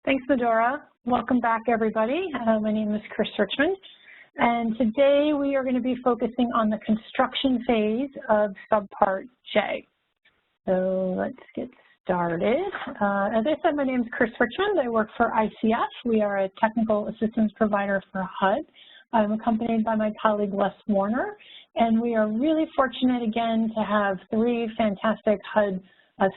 Thanks, Medora. Welcome back, everybody. My name is Chris Richmond, and today we are going to be focusing on the construction phase of Subpart J. So let's get started. As I said, my name is Chris Richmond. I work for ICF. We are a technical assistance provider for HUD. I'm accompanied by my colleague Les Warner, and we are really fortunate again to have three fantastic HUD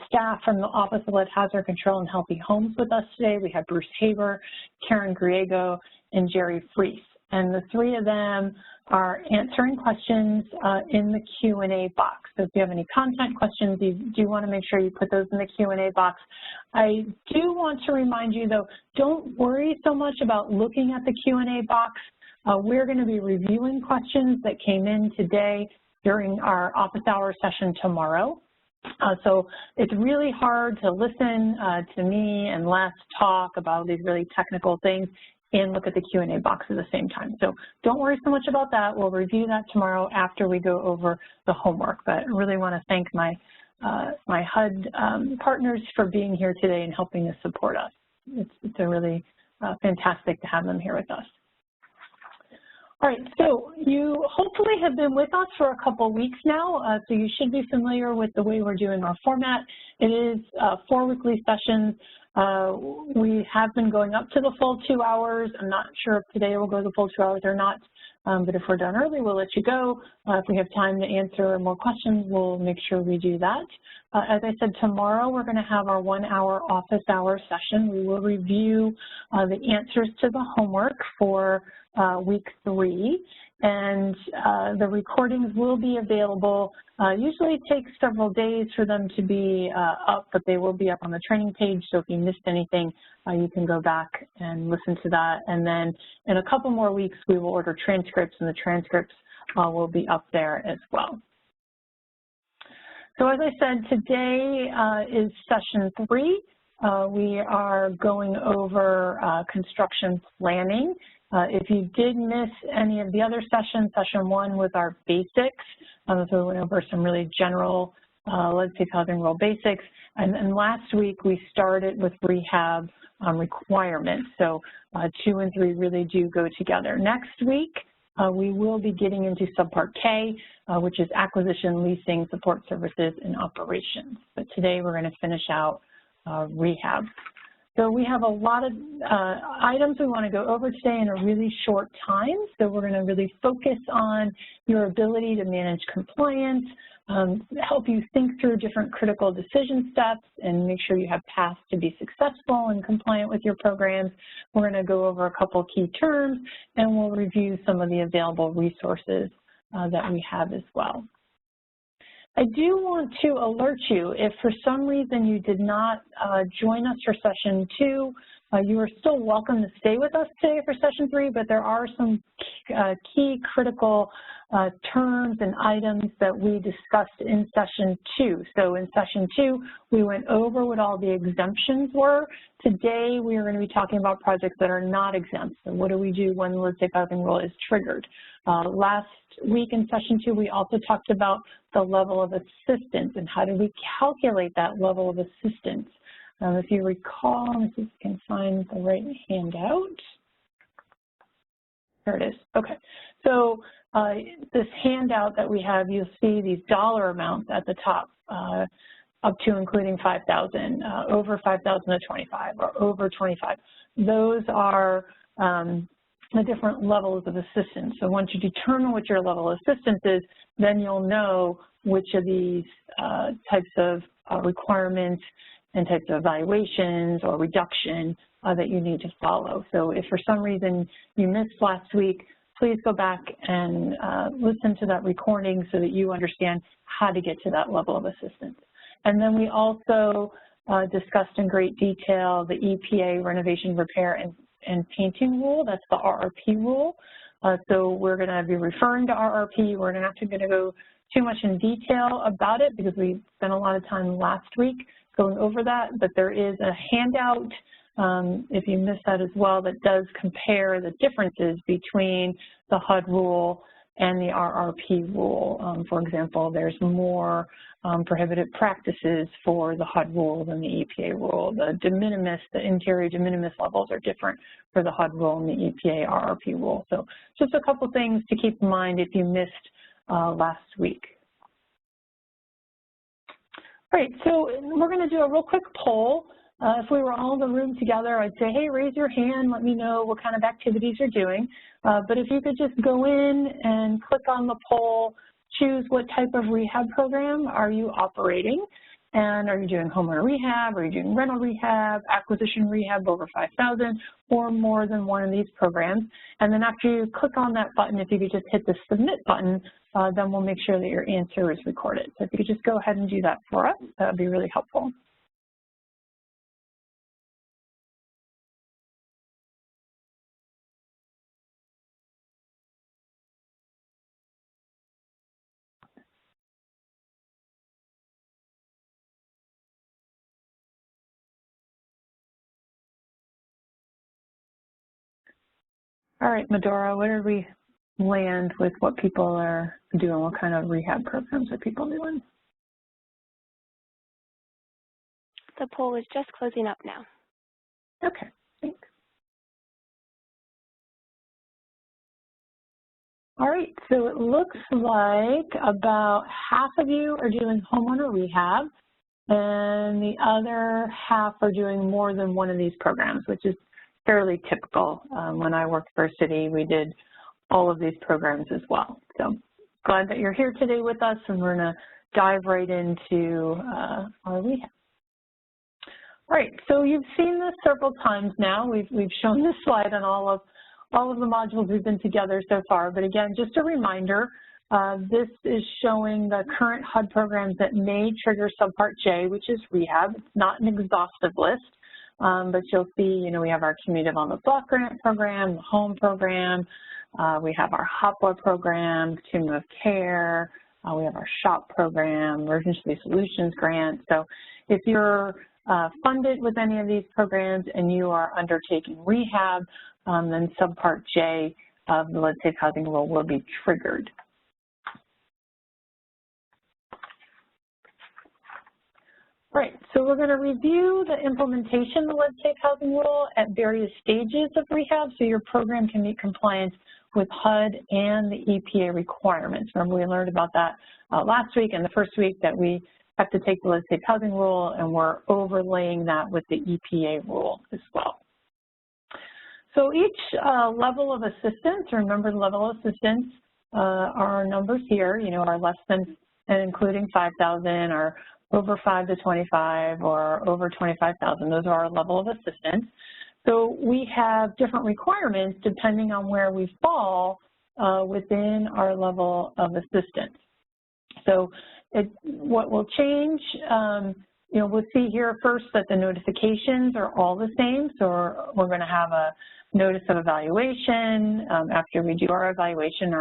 staff from the Office of Lead Hazard Control and Healthy Homes with us today. We have Bruce Haber, Karen Griego, and Jerry Freese. And the three of them are answering questions in the Q&A box. So if you have any content questions, you do want to make sure you put those in the Q&A box. I do want to remind you, though, don't worry so much about looking at the Q&A box. We're going to be reviewing questions that came in today during our office hour session tomorrow. So it's really hard to listen to me and Les talk about these really technical things and look at the Q&A box at the same time. So don't worry so much about that. We'll review that tomorrow after we go over the homework. But I really want to thank my HUD partners for being here today and helping to support us. It's a really fantastic to have them here with us. All right, so you hopefully have been with us for a couple weeks now, so you should be familiar with the way we're doing our format. It is 4 weekly sessions. We have been going up to the full 2 hours. I'm not sure if today we'll go the full 2 hours or not, but if we're done early, we'll let you go. If we have time to answer more questions, we'll make sure we do that. As I said, tomorrow we're going to have our 1-hour office hour session. We will review the answers to the homework for week 3, and the recordings will be available. Usually it takes several days for them to be up, but they will be up on the training page, so if you missed anything, you can go back and listen to that. And then in a couple more weeks, we will order transcripts, and the transcripts will be up there as well. So as I said, today is session 3. We are going over construction planning. If you did miss any of the other sessions, session 1 was our basics. So we went over some really general lead-safe housing rule basics. And then last week we started with rehab requirements. So 2 and 3 really do go together. Next week, we will be getting into Subpart K, which is acquisition, leasing, support services, and operations. But today we're going to finish out rehab. So we have a lot of items we want to go over today in a really short time. So we're going to really focus on your ability to manage compliance, help you think through different critical decision steps, and make sure you have paths to be successful and compliant with your programs. We're going to go over a couple key terms, and we'll review some of the available resources that we have as well. I do want to alert you, if for some reason you did not join us for session 2, you are still welcome to stay with us today for session 3, but there are some key critical terms and items that we discussed in session 2. So in session 2, we went over what all the exemptions were. Today, we are going to be talking about projects that are not exempt. So what do we do when the lead-safe housing rule is triggered? Last week in session 2, we also talked about the level of assistance and how do we calculate that level of assistance. If you recall, let me see if I can find the right handout. There it is. Okay. So this handout that we have, you'll see these dollar amounts at the top, up to including 5,000, over 5,000 to 25, or over 25. Those are the different levels of assistance. So once you determine what your level of assistance is, then you'll know which of these types of requirements and types of evaluations or reduction that you need to follow. So if for some reason you missed last week, please go back and listen to that recording so that you understand how to get to that level of assistance. And then we also discussed in great detail the EPA renovation, repair, and painting rule. That's the RRP rule. So we're going to be referring to RRP. We're not going to go too much in detail about it because we spent a lot of time last week going over that, but there is a handout, if you missed that as well, that does compare the differences between the HUD rule and the RRP rule. For example, there's more prohibited practices for the HUD rule than the EPA rule. The de minimis, the interior de minimis levels are different for the HUD rule and the EPA RRP rule. So just a couple things to keep in mind if you missed last week. All right, so we're going to do a real quick poll. If we were all in the room together, I'd say, hey, raise your hand, let me know what kind of activities you're doing. But if you could just go in and click on the poll, choose what type of rehab program are you operating, and are you doing homeowner rehab, are you doing rental rehab, acquisition rehab over 5,000, or more than one of these programs. And then after you click on that button, if you could just hit the submit button, then we'll make sure that your answer is recorded. So if you could just go ahead and do that for us, that would be really helpful. All right, Medora, where did we land with what people are doing? What kind of rehab programs are people doing? The poll is just closing up now. Okay, thanks. All right, so it looks like about half of you are doing homeowner rehab, and the other half are doing more than one of these programs, which is fairly typical. When I worked for a city, we did all of these programs as well. So glad that you're here today with us, and we're going to dive right into our rehab. All right, so you've seen this several times now. We've shown this slide on all of the modules we've been together so far. But again, just a reminder, this is showing the current HUD programs that may trigger Subpart J, which is rehab. It's not an exhaustive list. But you'll see, we have our Community on the Block Grant program, the Home program, we have our HOPWA program, Continuum of Care, we have our SHOP program, Emergency Solutions Grant. So if you're funded with any of these programs and you are undertaking rehab, then Subpart J of the Lead Safe Housing Rule will be triggered. Right, so we're going to review the implementation of the Lead Safe Housing Rule at various stages of rehab so your program can meet compliance with HUD and the EPA requirements. Remember, we learned about that last week and the first week that we have to take the Lead Safe Housing Rule and we're overlaying that with the EPA rule as well. So each level of assistance, remember the level of assistance, our numbers here, are less than and including 5,000 or over 5 to 25 or over 25,000. Those are our level of assistance. So we have different requirements depending on where we fall within our level of assistance. So what will change, we'll see here first that the notifications are all the same. So we're going to have a notice of evaluation. After we do our evaluation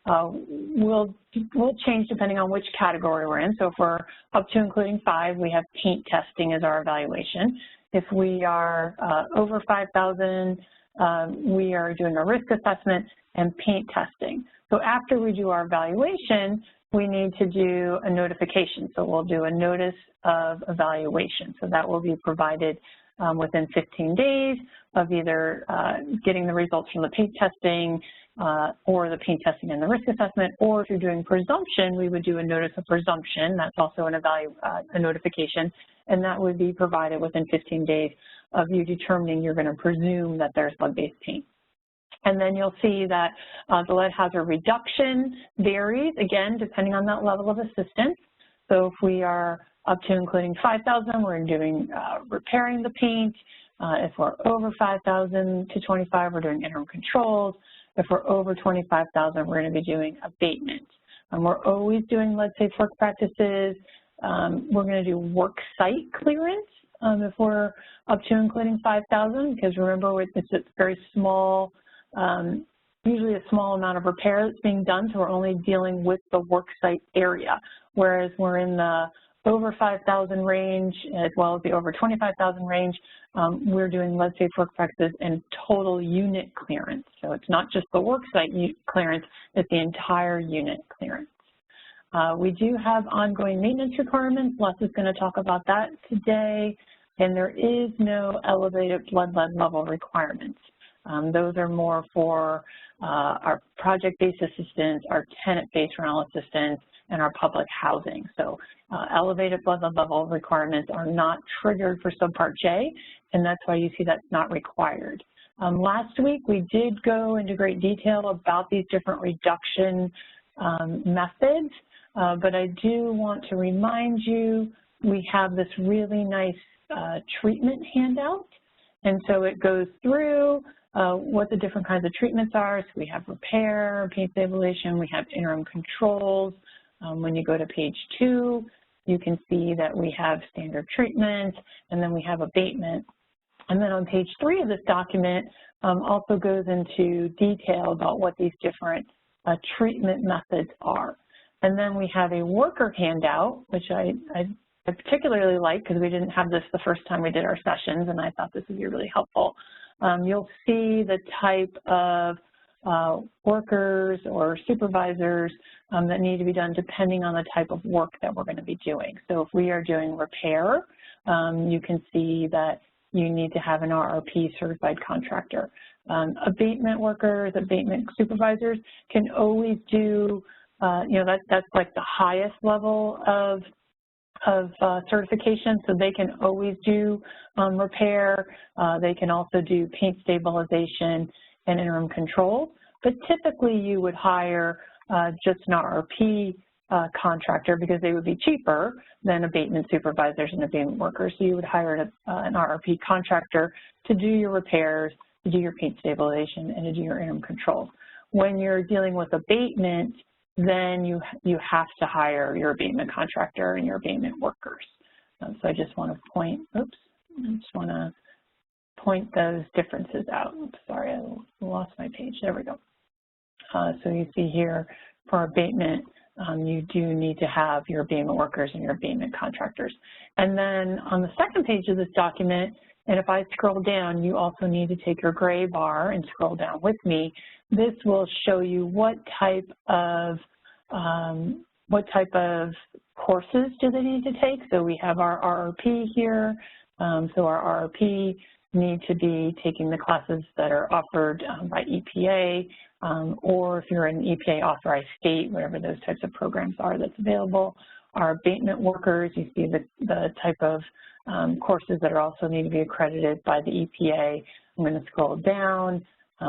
will change depending on which category we're in. So if we're up to including 5, we have paint testing as our evaluation. If we are over 5,000, we are doing a risk assessment and paint testing. So after we do our evaluation, we need to do a notification. So we'll do a notice of evaluation. So that will be provided within 15 days of either getting the results from the paint testing or the paint testing and the risk assessment, or if you're doing presumption, we would do a notice of presumption. That's also a notification, and that would be provided within 15 days of you determining you're going to presume that there's lead-based paint. And then you'll see that the lead hazard reduction varies, again, depending on that level of assistance. So if we are up to including 5,000, we're doing repairing the paint. If we're over 5,000 to 25, we're doing interim controls. If we're over 25,000, we're going to be doing abatement. We're always doing lead safe work practices. We're going to do work site clearance if we're up to including 5,000, because remember, it's a very small, usually a small amount of repair that's being done, so we're only dealing with the work site area. Whereas we're in the over 5,000 range, as well as the over 25,000 range, we're doing lead safe work practices and total unit clearance. So it's not just the worksite clearance, it's the entire unit clearance. We do have ongoing maintenance requirements. Les is going to talk about that today. And there is no elevated blood lead level requirements. Those are more for our project-based assistance, our tenant-based rental assistance, and our public housing. So elevated blood lead level requirements are not triggered for Subpart J, and that's why you see that's not required. Last week, we did go into great detail about these different reduction methods, but I do want to remind you we have this really nice treatment handout, and so it goes through what the different kinds of treatments are. So we have repair, paint stabilization, we have interim controls. When you go to page 2, you can see that we have standard treatment, and then we have abatement. And then on page 3 of this document also goes into detail about what these different treatment methods are. And then we have a worker handout, which I particularly like because we didn't have this the first time we did our sessions, and I thought this would be really helpful. You'll see the type of workers or supervisors that need to be done depending on the type of work that we're going to be doing. So if we are doing repair, you can see that you need to have an RRP certified contractor. Abatement workers, abatement supervisors can always do, that's like the highest level of certification, so they can always do repair. They can also do paint stabilization and interim control, but typically you would hire just an RRP contractor because they would be cheaper than abatement supervisors and abatement workers. So you would hire an RRP contractor to do your repairs, to do your paint stabilization, and to do your interim controls. When you're dealing with abatement, then you have to hire your abatement contractor and your abatement workers. So I just want to point those differences out. Oops, sorry, I lost my page. There we go. So you see here for abatement, you do need to have your abatement workers and your abatement contractors. And then on the second page of this document, and if I scroll down, you also need to take your gray bar and scroll down with me. This will show you what type of courses do they need to take. So we have our RRP here. So our RRP need to be taking the classes that are offered by EPA, or if you're an EPA authorized state, whatever those types of programs are that's available. Our abatement workers, you see the type of courses that are also need to be accredited by the EPA. I'm going to scroll down.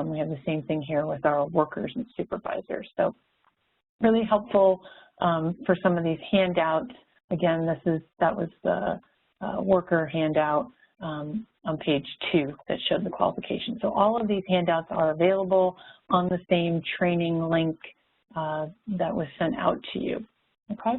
We have the same thing here with our workers and supervisors. So really helpful for some of these handouts. Again, that was the worker handout on page 2 that showed the qualification. So all of these handouts are available on the same training link that was sent out to you. Okay.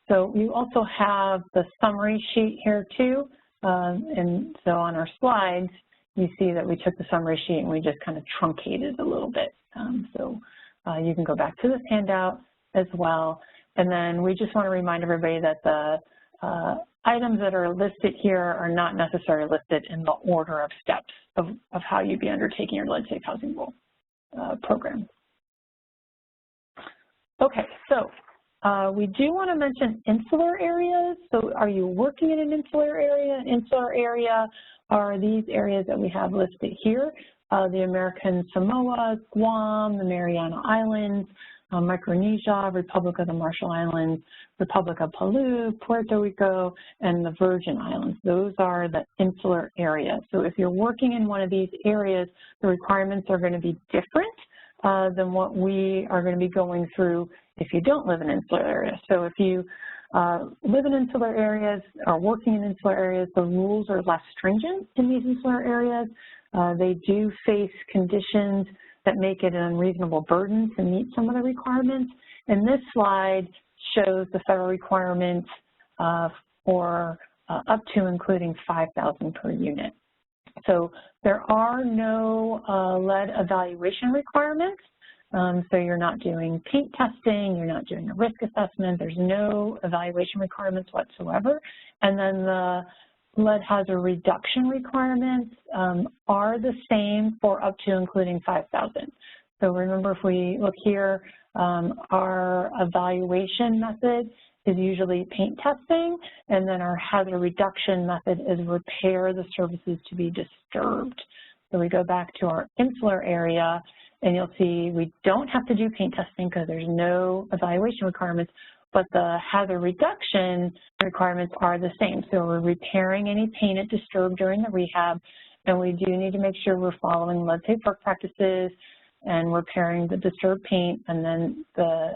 So you also have the summary sheet here too. And so on our slides, you see that we took the summary sheet and we just kind of truncated a little bit. So you can go back to this handout as well. And then we just want to remind everybody that the items that are listed here are not necessarily listed in the order of steps of how you'd be undertaking your lead safe housing rule program. Okay, so we do want to mention insular areas. So are you working in an insular area? An insular area are these areas that we have listed here. The American Samoa, Guam, the Mariana Islands, Micronesia, Republic of the Marshall Islands, Republic of Palau, Puerto Rico, and the Virgin Islands. Those are the insular areas. So if you're working in one of these areas, the requirements are going to be different than what we are going to be going through if you don't live in insular areas. So if you live in insular areas or working in insular areas, the rules are less stringent in these insular areas. They do face conditions that make it an unreasonable burden to meet some of the requirements. And this slide shows the federal requirements for up to including 5,000 per unit. So there are no lead evaluation requirements. So you're not doing paint testing, you're not doing a risk assessment, there's no evaluation requirements whatsoever. And then the lead hazard reduction requirements are the same for up to including 5,000. So remember, if we look here, our evaluation method is usually paint testing, and then our hazard reduction method is repair the surfaces to be disturbed. So we go back to our insular area, and you'll see we don't have to do paint testing because there's no evaluation requirements, but the hazard reduction requirements are the same. So we're repairing any paint it disturbed during the rehab, and we do need to make sure we're following lead-safe work practices and repairing the disturbed paint, and then the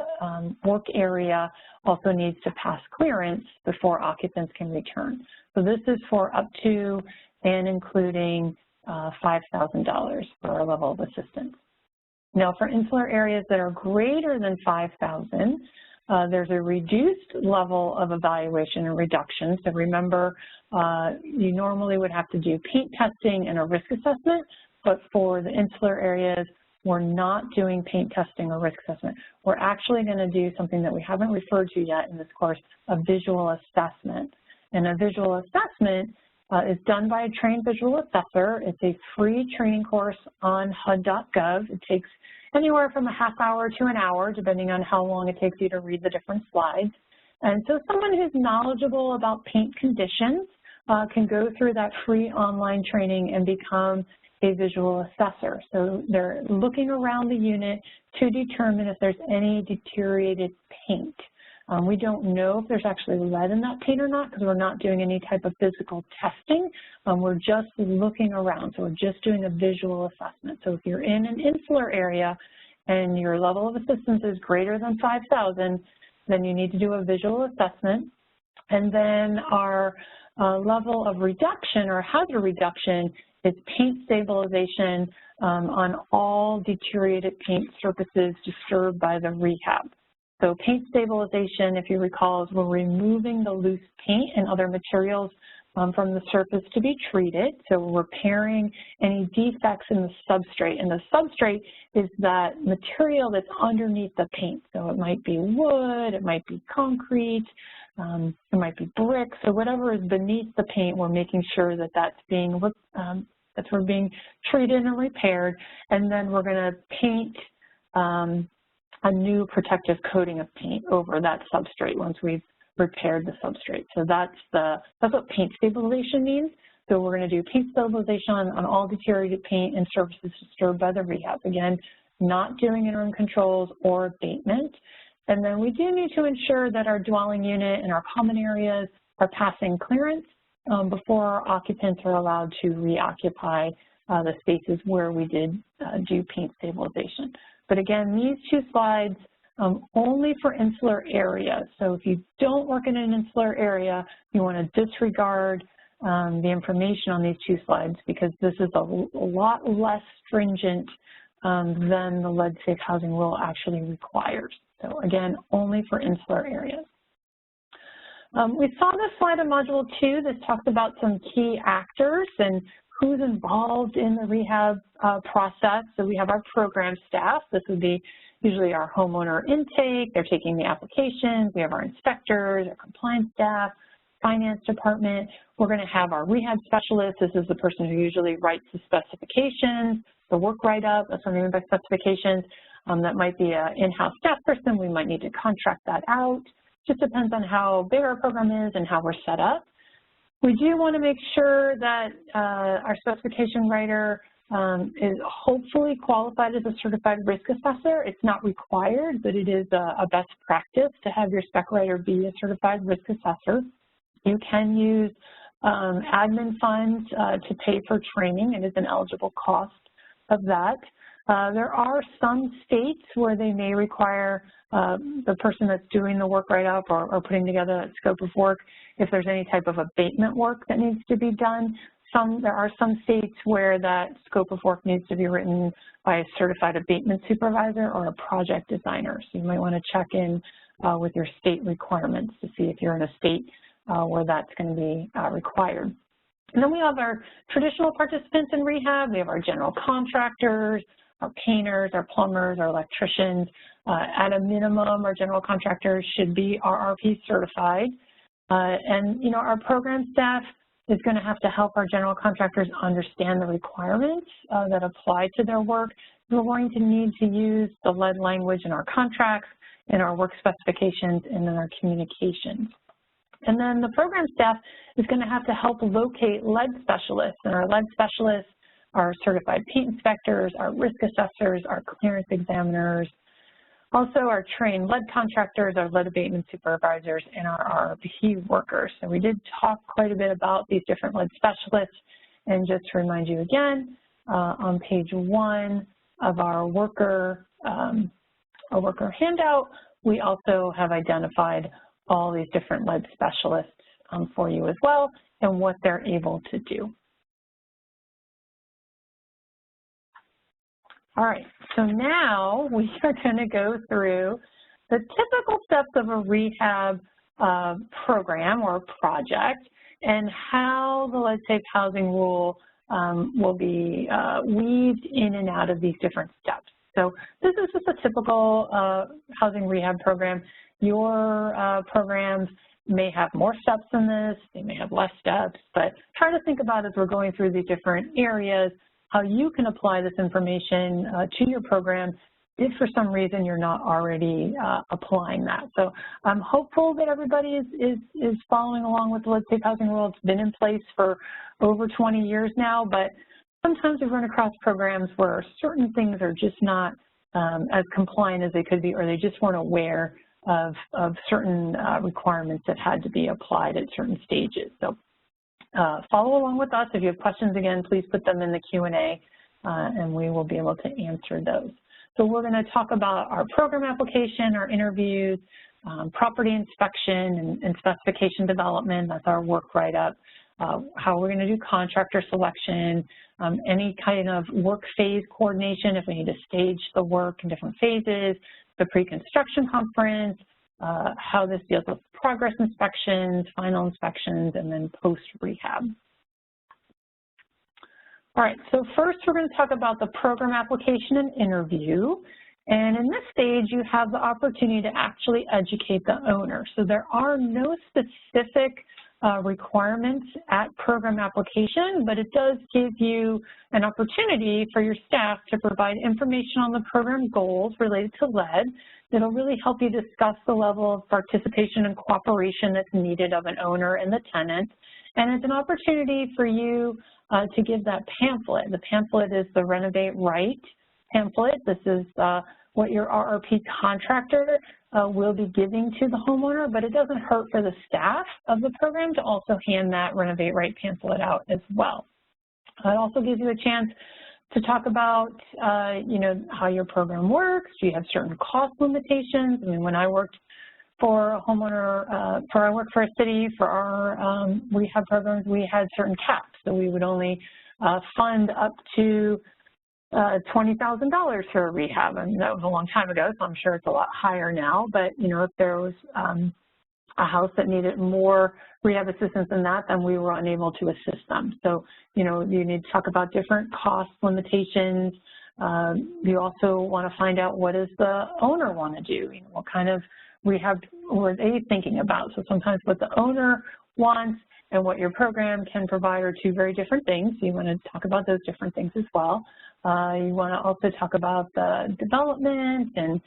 work area also needs to pass clearance before occupants can return. So this is for up to and including $5,000 for our level of assistance. Now, for insular areas that are greater than 5,000, there's a reduced level of evaluation and reduction. So remember, you normally would have to do paint testing and a risk assessment, but for the insular areas, we're not doing paint testing or risk assessment. We're actually going to do something that we haven't referred to yet in this course, a visual assessment. And a visual assessment is done by a trained visual assessor. It's a free training course on HUD.gov. It takes anywhere from a half hour to an hour, depending on how long it takes you to read the different slides. And so someone who's knowledgeable about paint conditions can go through that free online training and become a visual assessor. So they're looking around the unit to determine if there's any deteriorated paint. We don't know if there's actually lead in that paint or not because we're not doing any type of physical testing. We're just looking around, so we're just doing a visual assessment. So if you're in an insular area and your level of assistance is greater than 5,000, then you need to do a visual assessment. And then our level of reduction or hazard reduction is paint stabilization on all deteriorated paint surfaces disturbed by the rehab. So paint stabilization, if you recall, is we're removing the loose paint and other materials from the surface to be treated. So we're repairing any defects in the substrate. And the substrate is that material that's underneath the paint. So it might be wood, it might be concrete, it might be bricks. So whatever is beneath the paint, we're making sure that that's being treated and repaired. And then we're going to paint a new protective coating of paint over that substrate once we've repaired the substrate. So that's what paint stabilization means. So we're going to do paint stabilization on all deteriorated paint and surfaces disturbed by the rehab. Again, not doing interim controls or abatement. And then we do need to ensure that our dwelling unit and our common areas are passing clearance before our occupants are allowed to reoccupy the spaces where we did do paint stabilization. But again, these two slides only for insular areas. So if you don't work in an insular area, you want to disregard the information on these two slides because this is a lot less stringent than the lead-safe housing rule actually requires. So again, only for insular areas. We saw this slide in Module 2. This talks about some key actors and who's involved in the rehab process. So we have our program staff. This would be usually our homeowner intake. They're taking the applications. We have our inspectors, our compliance staff, finance department. We're going to have our rehab specialist. This is the person who usually writes the specifications, the work write-up. That's what I mean by specifications. That might be an in-house staff person. We might need to contract that out. Just depends on how big our program is and how we're set up. We do want to make sure that our specification writer is hopefully qualified as a certified risk assessor. It's not required, but it is a best practice to have your spec writer be a certified risk assessor. You can use admin funds to pay for training. It is an eligible cost of that. There are some states where they may require the person that's doing the work write-up or putting together that scope of work, if there's any type of abatement work that needs to be done. There are some states where that scope of work needs to be written by a certified abatement supervisor or a project designer. So you might want to check in with your state requirements to see if you're in a state where that's going to be required. And then we have our traditional participants in rehab. We have our general contractors, our painters, our plumbers, our electricians. At a minimum, our general contractors should be RRP certified. And, you know, our program staff is going to have to help our general contractors understand the requirements that apply to their work. We're going to need to use the lead language in our contracts, in our work specifications, and in our communications. And then the program staff is going to have to help locate lead specialists, and our lead specialists are certified paint inspectors, our risk assessors, our clearance examiners, also our trained lead contractors, our lead abatement supervisors, and our RRP workers. So we did talk quite a bit about these different lead specialists, and just to remind you again, on page 1 of our worker handout, we also have identified all these different lead specialists for you as well, and what they're able to do. All right, so now we are going to go through the typical steps of a rehab program or project, and how the lead-safe housing rule will be weaved in and out of these different steps. So this is just a typical housing rehab program. Your programs may have more steps than this, they may have less steps, but try to think about, as we're going through these different areas, how you can apply this information to your program if for some reason you're not already applying that. So I'm hopeful that everybody is following along with the lead-safe housing rule. It's been in place for over 20 years now, but sometimes we run across programs where certain things are just not as compliant as they could be, or they just weren't aware of certain requirements that had to be applied at certain stages. So follow along with us. If you have questions, again, please put them in the Q&A, and we will be able to answer those. So we're going to talk about our program application, our interviews, property inspection and specification development. That's our work write-up. How we're going to do contractor selection, any kind of work phase coordination if we need to stage the work in different phases, the pre-construction conference, how this deals with progress inspections, final inspections, and then post-rehab. All right, so first we're going to talk about the program application and interview. And in this stage, you have the opportunity to actually educate the owner. So there are no specific requirements at program application, but it does give you an opportunity for your staff to provide information on the program goals related to lead. It'll really help you discuss the level of participation and cooperation that's needed of an owner and the tenant. And it's an opportunity for you to give that pamphlet. The pamphlet is the Renovate Right pamphlet. This is what your RRP contractor will be giving to the homeowner, but it doesn't hurt for the staff of the program to also hand that Renovate Right pamphlet out as well. It also gives you a chance to talk about, you know, how your program works. Do you have certain cost limitations? I mean, when I worked for a homeowner, I worked for a city for our rehab programs, we had certain caps. So we would only fund up to $20,000 for a rehab, and that was a long time ago, so I'm sure it's a lot higher now. But, you know, if there was a house that needed more rehab assistance than that, then we were unable to assist them. So, you know, you need to talk about different cost limitations. You also want to find out, what does the owner want to do? You know, what kind of rehab were they thinking about? So sometimes what the owner wants and what your program can provide are two very different things. So you want to talk about those different things as well. You want to also talk about the development and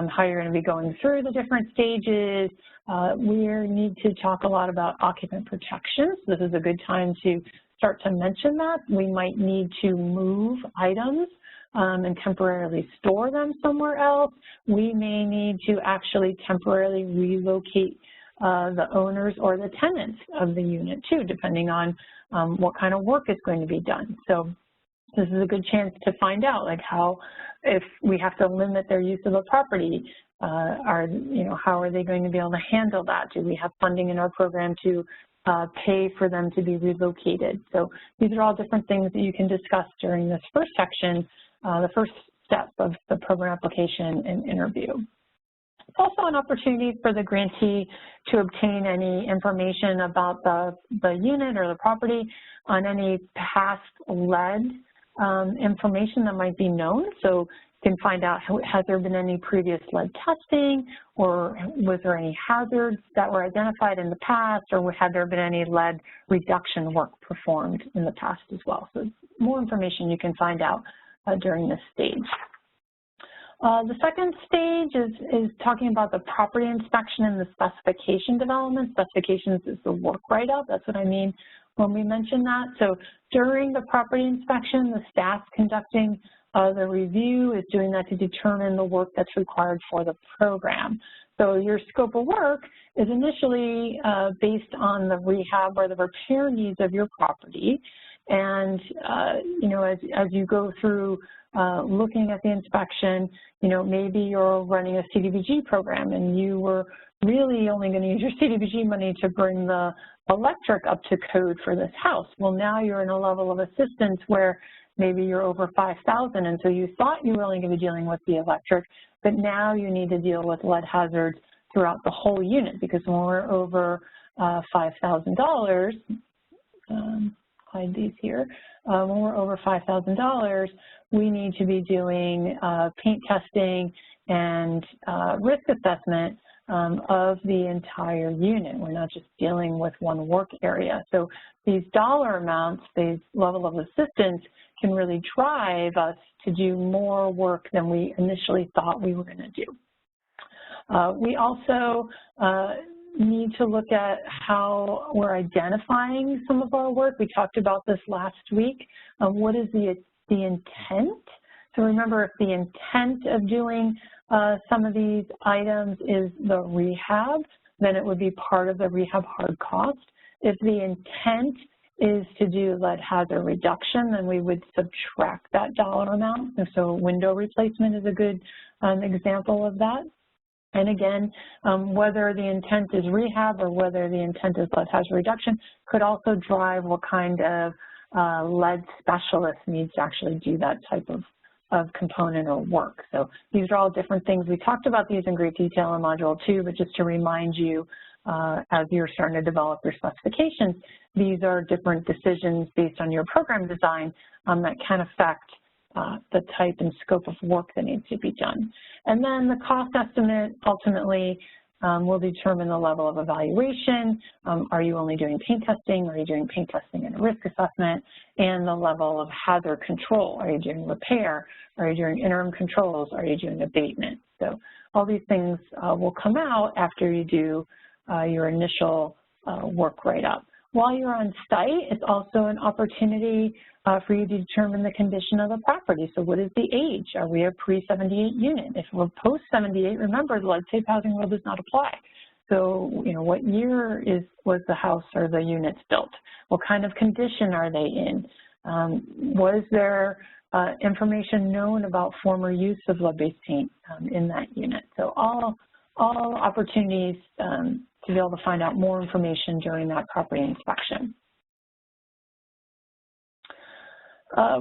how you're going to be going through the different stages. We need to talk a lot about occupant protections. This is a good time to start to mention that. We might need to move items and temporarily store them somewhere else. We may need to actually temporarily relocate the owners or the tenants of the unit too, depending on what kind of work is going to be done. So this is a good chance to find out, like, how, if we have to limit their use of a property, how are they going to be able to handle that? Do we have funding in our program to pay for them to be relocated? So these are all different things that you can discuss during this first section, the first step of the program application and interview. It's also an opportunity for the grantee to obtain any information about the unit or the property on any past lead information that might be known. So you can find out, has there been any previous lead testing, or was there any hazards that were identified in the past, or had there been any lead reduction work performed in the past as well. So more information you can find out during this stage. The second stage is talking about the property inspection and the specification development. Specifications is the work write-up. That's what I mean when we mention that. So during the property inspection, the staff conducting the review is doing that to determine the work that's required for the program. So your scope of work is initially based on the rehab or the repair needs of your property. And, you know, as you go through looking at the inspection, you know, maybe you're running a CDBG program and you were really only going to use your CDBG money to bring the electric up to code for this house. Well, now you're in a level of assistance where maybe you're over 5,000, and so you thought you were only going to be dealing with the electric, but now you need to deal with lead hazards throughout the whole unit, because when we're over $5,000, hide these here, when we're over $5,000, we need to be doing paint testing and risk assessment of the entire unit. We're not just dealing with one work area. So these dollar amounts, these level of assistance, can really drive us to do more work than we initially thought we were going to do. We also need to look at how we're identifying some of our work. We talked about this last week. What is the intent? So remember, if the intent of doing some of these items is the rehab, then it would be part of the rehab hard cost. If the intent is to do lead hazard reduction, then we would subtract that dollar amount. And so window replacement is a good example of that. And again, whether the intent is rehab or whether the intent is lead hazard reduction could also drive what kind of lead specialist needs to actually do that type of component or work. So these are all different things. We talked about these in great detail in Module 2, but just to remind you, as you're starting to develop your specifications, these are different decisions based on your program design that can affect the type and scope of work that needs to be done. And then the cost estimate ultimately will determine the level of evaluation. Are you only doing paint testing? Are you doing paint testing and a risk assessment? And the level of hazard control. Are you doing repair? Are you doing interim controls? Are you doing abatement? So all these things will come out after you do your initial work write-up. While you're on site, it's also an opportunity for you to determine the condition of the property. So what is the age? Are we a pre-78 unit? If we're post-78, remember the lead safe housing rule does not apply. So, you know, what year was the house or the units built? What kind of condition are they in? Was there information known about former use of lead-based paint in that unit? So all opportunities to be able to find out more information during that property inspection.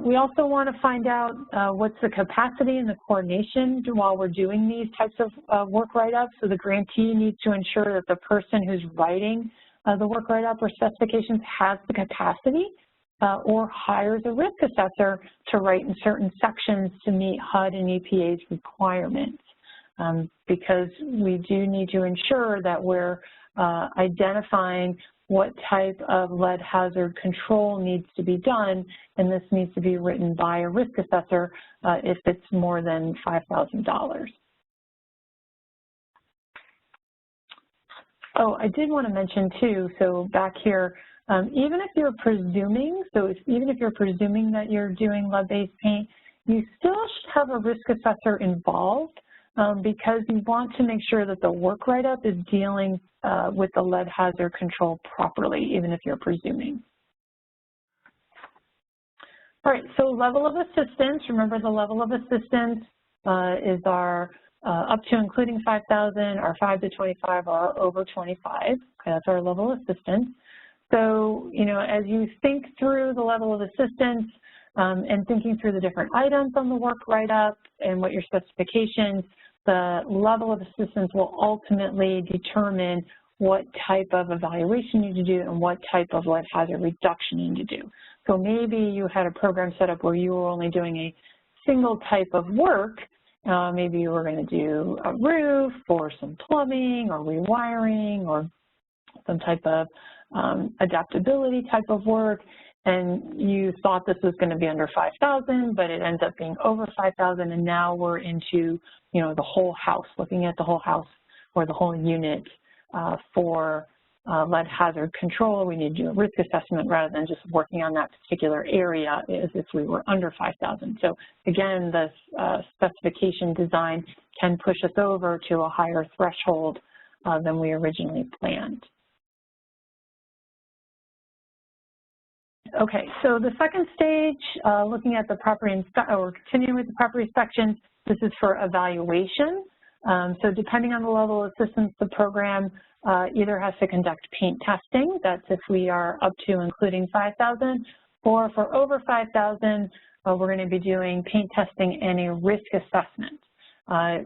We also want to find out what's the capacity and the coordination while we're doing these types of work write-ups. So the grantee needs to ensure that the person who's writing the work write-up or specifications has the capacity or hires a risk assessor to write in certain sections to meet HUD and EPA's requirements. Because we do need to ensure that we're identifying what type of lead hazard control needs to be done, and this needs to be written by a risk assessor if it's more than $5,000. Oh, I did want to mention too, so back here, even if you're presuming, even if you're presuming that you're doing lead-based paint, you still should have a risk assessor involved because you want to make sure that the work write-up is dealing with the lead hazard control properly, even if you're presuming. All right, so level of assistance. Remember, the level of assistance is our up to including 5,000, our 5 to 25, or over 25. Okay, that's our level of assistance. So, you know, as you think through the level of assistance and thinking through the different items on the work write-up and what your specifications, the level of assistance will ultimately determine what type of evaluation you need to do and what type of lead hazard reduction you need to do. So maybe you had a program set up where you were only doing a single type of work. Maybe you were going to do a roof or some plumbing or rewiring or some type of adaptability type of work, and you thought this was going to be under 5,000, but it ends up being over 5,000, and now we're into, the whole house, looking at the whole house or the whole unit for lead hazard control. We need to do a risk assessment rather than just working on that particular area as if we were under 5,000. So again, the specification design can push us over to a higher threshold than we originally planned. Okay, so the second stage, looking at the property or continuing with the property inspections, this is for evaluation. So depending on the level of assistance, the program either has to conduct paint testing, that's if we are up to including 5,000, or if we're over 5,000, we're going to be doing paint testing and a risk assessment.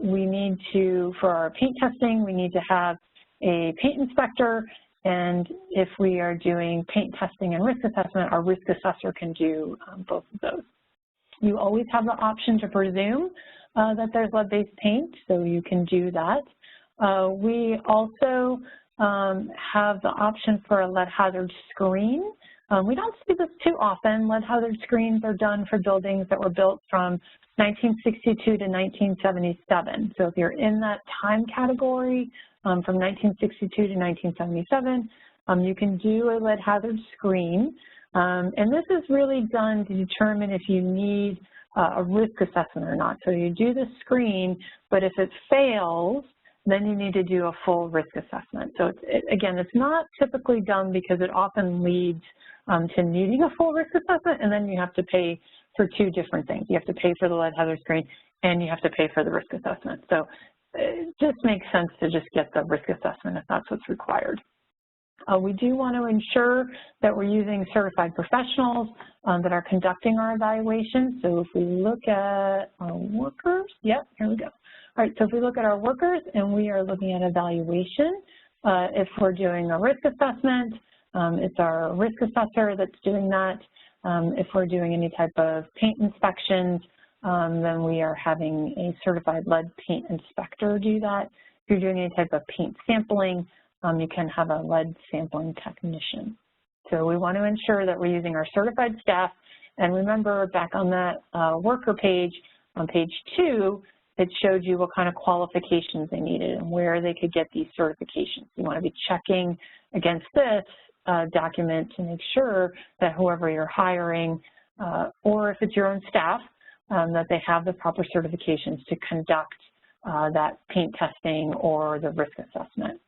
We need to, for our paint testing, we need to have a paint inspector, and if we are doing paint testing and risk assessment, our risk assessor can do both of those. You always have the option to presume that there's lead-based paint, so you can do that. We also have the option for a lead hazard screen. We don't see this too often. Lead hazard screens are done for buildings that were built from 1962 to 1977. So if you're in that time category, from 1962 to 1977, you can do a lead hazard screen. And this is really done to determine if you need a risk assessment or not. So you do the screen, but if it fails, then you need to do a full risk assessment. So again, it's not typically done because it often leads to needing a full risk assessment, and then you have to pay for two different things. You have to pay for the lead hazard screen, and you have to pay for the risk assessment. So it just makes sense to just get the risk assessment if that's what's required. We do want to ensure that we're using certified professionals that are conducting our evaluation. So if we look at our workers, yep, here we go. All right, so if we look at our workers and we are looking at evaluation, if we're doing a risk assessment, it's our risk assessor that's doing that. If we're doing any type of paint inspections, then we are having a certified lead paint inspector do that. If you're doing any type of paint sampling, you can have a lead sampling technician. So we want to ensure that we're using our certified staff. And remember, back on that worker page, on page 2, it showed you what kind of qualifications they needed and where they could get these certifications. You want to be checking against this document to make sure that whoever you're hiring, or if it's your own staff, that they have the proper certifications to conduct that paint testing or the risk assessment.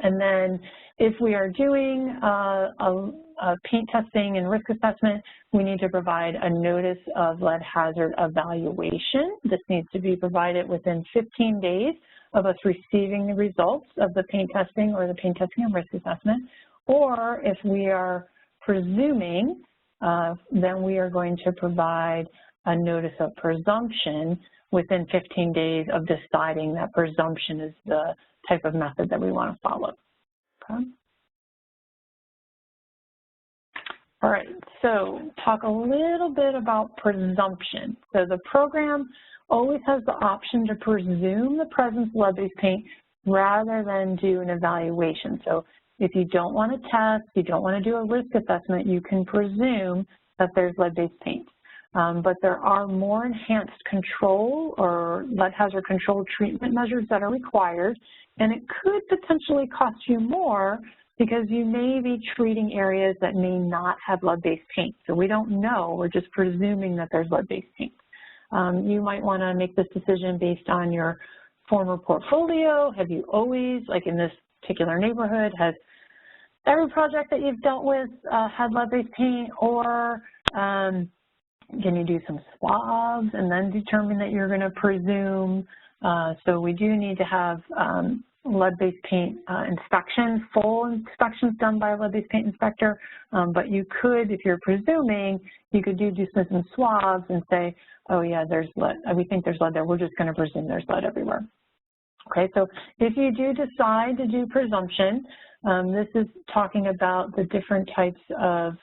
And then if we are doing a paint testing and risk assessment, we need to provide a notice of lead hazard evaluation. This needs to be provided within 15 days of us receiving the results of the paint testing or the paint testing and risk assessment. Or if we are presuming, then we are going to provide a notice of presumption within 15 days of deciding that presumption is the type of method that we want to follow. Okay. All right, so talk a little bit about presumption. So the program always has the option to presume the presence of lead-based paint rather than do an evaluation. So if you don't want to test, you don't want to do a risk assessment, you can presume that there's lead-based paint. But there are more enhanced control or lead hazard control treatment measures that are required, and it could potentially cost you more because you may be treating areas that may not have lead-based paint. So we don't know, we're just presuming that there's lead-based paint. You might want to make this decision based on your former portfolio. Have you always, like in this particular neighborhood, has every project that you've dealt with had lead-based paint, or can you do some swabs and then determine that you're going to presume? So we do need to have lead-based paint inspections, full inspections done by a lead-based paint inspector, but you could, if you're presuming, you could do some swabs and say, oh yeah, there's lead, we think there's lead there, we're just going to presume there's lead everywhere. Okay, so if you do decide to do presumption, this is talking about the different types of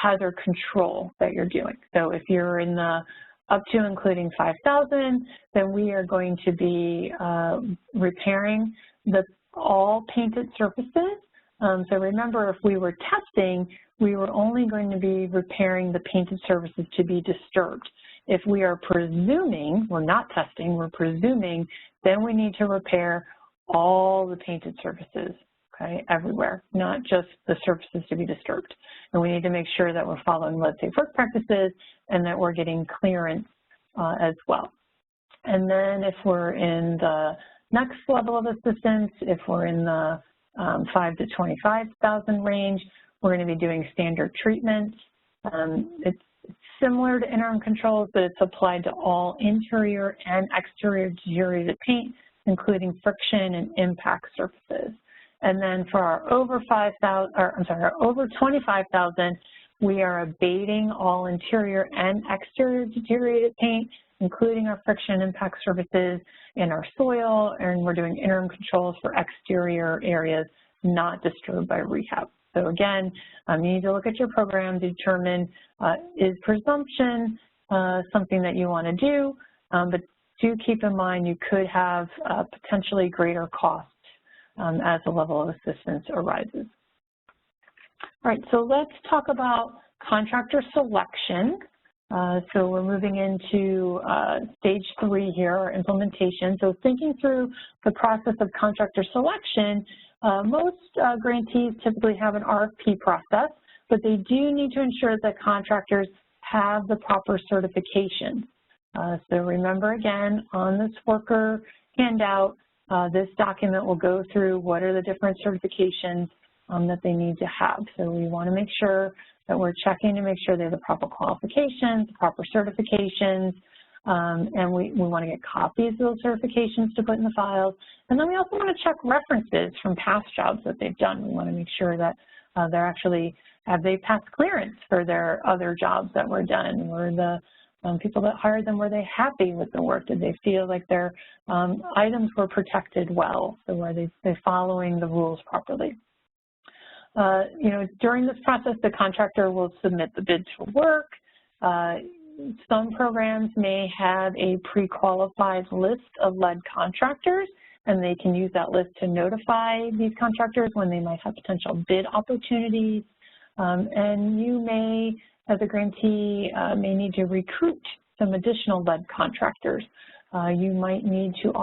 hazard control that you're doing. So if you're in the up to including 5,000, then we are going to be repairing all painted surfaces. So remember, if we were testing, we were only going to be repairing the painted surfaces to be disturbed. If we are presuming, we're not testing, we're presuming, then we need to repair all the painted surfaces, okay, everywhere, not just the surfaces to be disturbed. And we need to make sure that we're following lead safe work practices and that we're getting clearance as well. And then if we're in the next level of assistance, if we're in the 5 to 25,000 range, we're going to be doing standard treatment. It's similar to interim controls, but it's applied to all interior and exterior deteriorated paint, including friction and impact surfaces. And then for our over 25,000, we are abating all interior and exterior deteriorated paint, including our friction impact surfaces in our soil, and we're doing interim controls for exterior areas not disturbed by rehab. So again, you need to look at your program to determine is presumption something that you want to do, but do keep in mind you could have potentially greater costs as the level of assistance arises. All right, so let's talk about contractor selection. So we're moving into stage 3 here, or implementation. So thinking through the process of contractor selection, most grantees typically have an RFP process, but they do need to ensure that contractors have the proper certification. So remember again, on this worker handout, this document will go through what are the different certifications that they need to have. So we want to make sure that we're checking to make sure they have the proper qualifications, proper certifications, and we want to get copies of those certifications to put in the files. And then we also want to check references from past jobs that they've done. We want to make sure that they're actually, have they passed clearance for their other jobs that were done? Were the people that hired them, were they happy with the work? Did they feel like their items were protected well? So were they following the rules properly? You know, during this process, the contractor will submit the bids for work. Some programs may have a pre-qualified list of lead contractors, and they can use that list to notify these contractors when they might have potential bid opportunities. And you may, as a grantee, may need to recruit some additional lead contractors. You might need to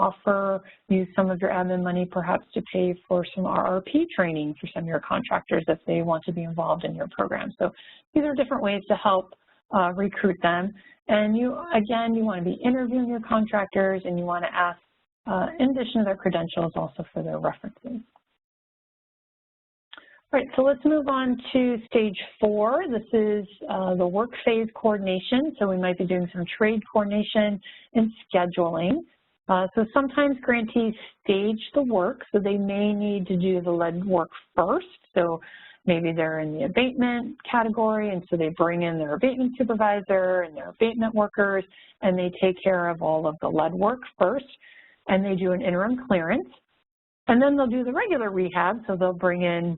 use some of your admin money perhaps to pay for some RRP training for some of your contractors if they want to be involved in your program. So these are different ways to help recruit them. And again, you want to be interviewing your contractors, and you want to ask, in addition to their credentials, also for their references. All right, so let's move on to stage 4. This is the work phase coordination. So we might be doing some trade coordination and scheduling. So sometimes grantees stage the work, so they may need to do the lead work first. So maybe they're in the abatement category, and so they bring in their abatement supervisor and their abatement workers, and they take care of all of the lead work first, and they do an interim clearance. And then they'll do the regular rehab, so they'll bring in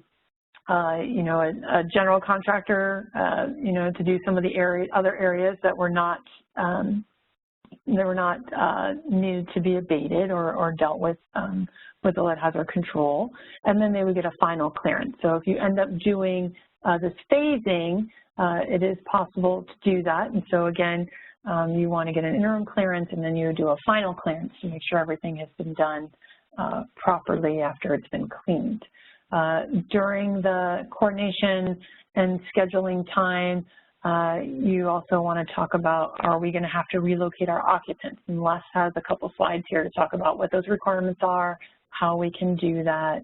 you know, a general contractor, you know, to do some of the other areas that were not needed to be abated or dealt with the lead hazard control, and then they would get a final clearance. So if you end up doing this phasing, it is possible to do that. And so again, you want to get an interim clearance, and then you do a final clearance to make sure everything has been done properly after it's been cleaned. During the coordination and scheduling time, you also want to talk about, are we going to have to relocate our occupants? And Les has a couple slides here to talk about what those requirements are, how we can do that.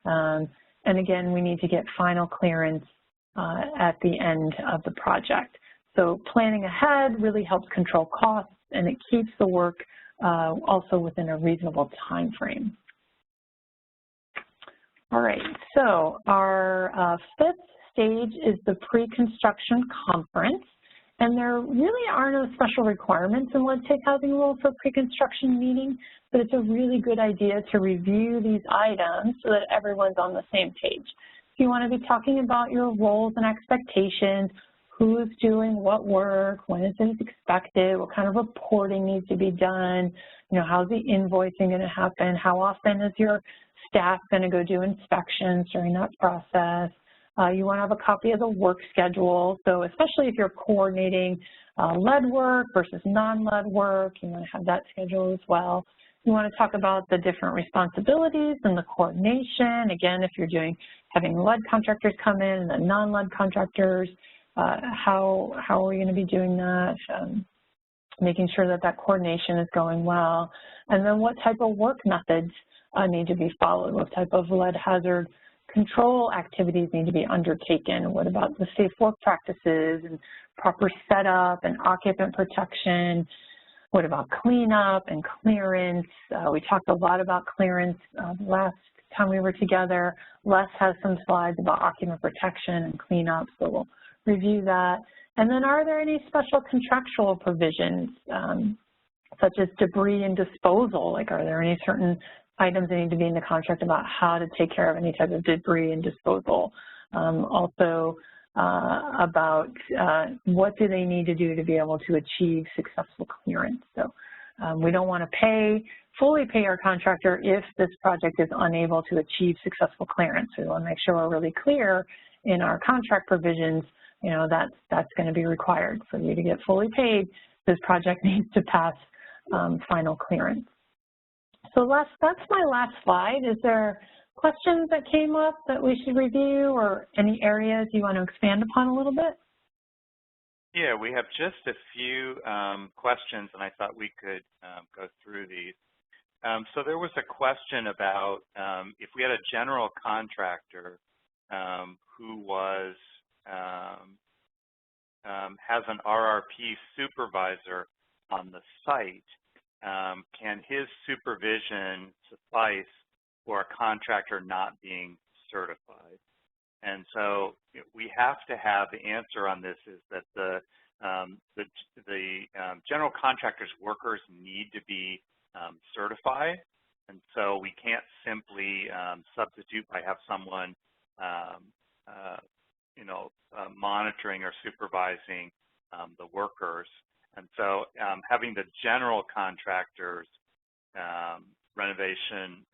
And again, we need to get final clearance at the end of the project. So planning ahead really helps control costs, and it keeps the work also within a reasonable time frame. All right, so our 5th stage is the pre-construction conference, And there really are no special requirements in lead-safe housing rules for pre-construction meeting, but it's a really good idea to review these items so that everyone's on the same page. If you want to be talking about your roles and expectations, who's doing what work, when is it expected, what kind of reporting needs to be done, you know, how's the invoicing going to happen, how often is your staff going to go do inspections during that process. You want to have a copy of the work schedule, so especially if you're coordinating lead work versus non-lead work, you want to have that schedule as well. You want to talk about the different responsibilities and the coordination. Again, if you're having lead contractors come in and the non-lead contractors, how are we going to be doing that? Making sure that that coordination is going well. And then what type of work methods need to be followed? What type of lead hazard control activities need to be undertaken? What about the safe work practices and proper setup and occupant protection? What about cleanup and clearance? We talked a lot about clearance last time we were together. Les has some slides about occupant protection and cleanup, so we'll review that. And then are there any special contractual provisions such as debris and disposal? Like, are there any certain items that need to be in the contract about how to take care of any type of debris and disposal? Also about what do they need to do to be able to achieve successful clearance. So we don't want to fully pay our contractor if this project is unable to achieve successful clearance. We want to make sure we're really clear in our contract provisions, you know, that's going to be required. For you to get fully paid, this project needs to pass final clearance. So that's my last slide. Is there questions that came up that we should review, or any areas you want to expand upon a little bit? Yeah, we have just a few questions, and I thought we could go through these. So there was a question about if we had a general contractor who was has an RRP supervisor on the site, can his supervision suffice for a contractor not being certified? And so we have to have the answer on this is that the general contractor's workers need to be certified, and so we can't simply substitute by have someone monitoring or supervising the workers. And so having the general contractor's renovation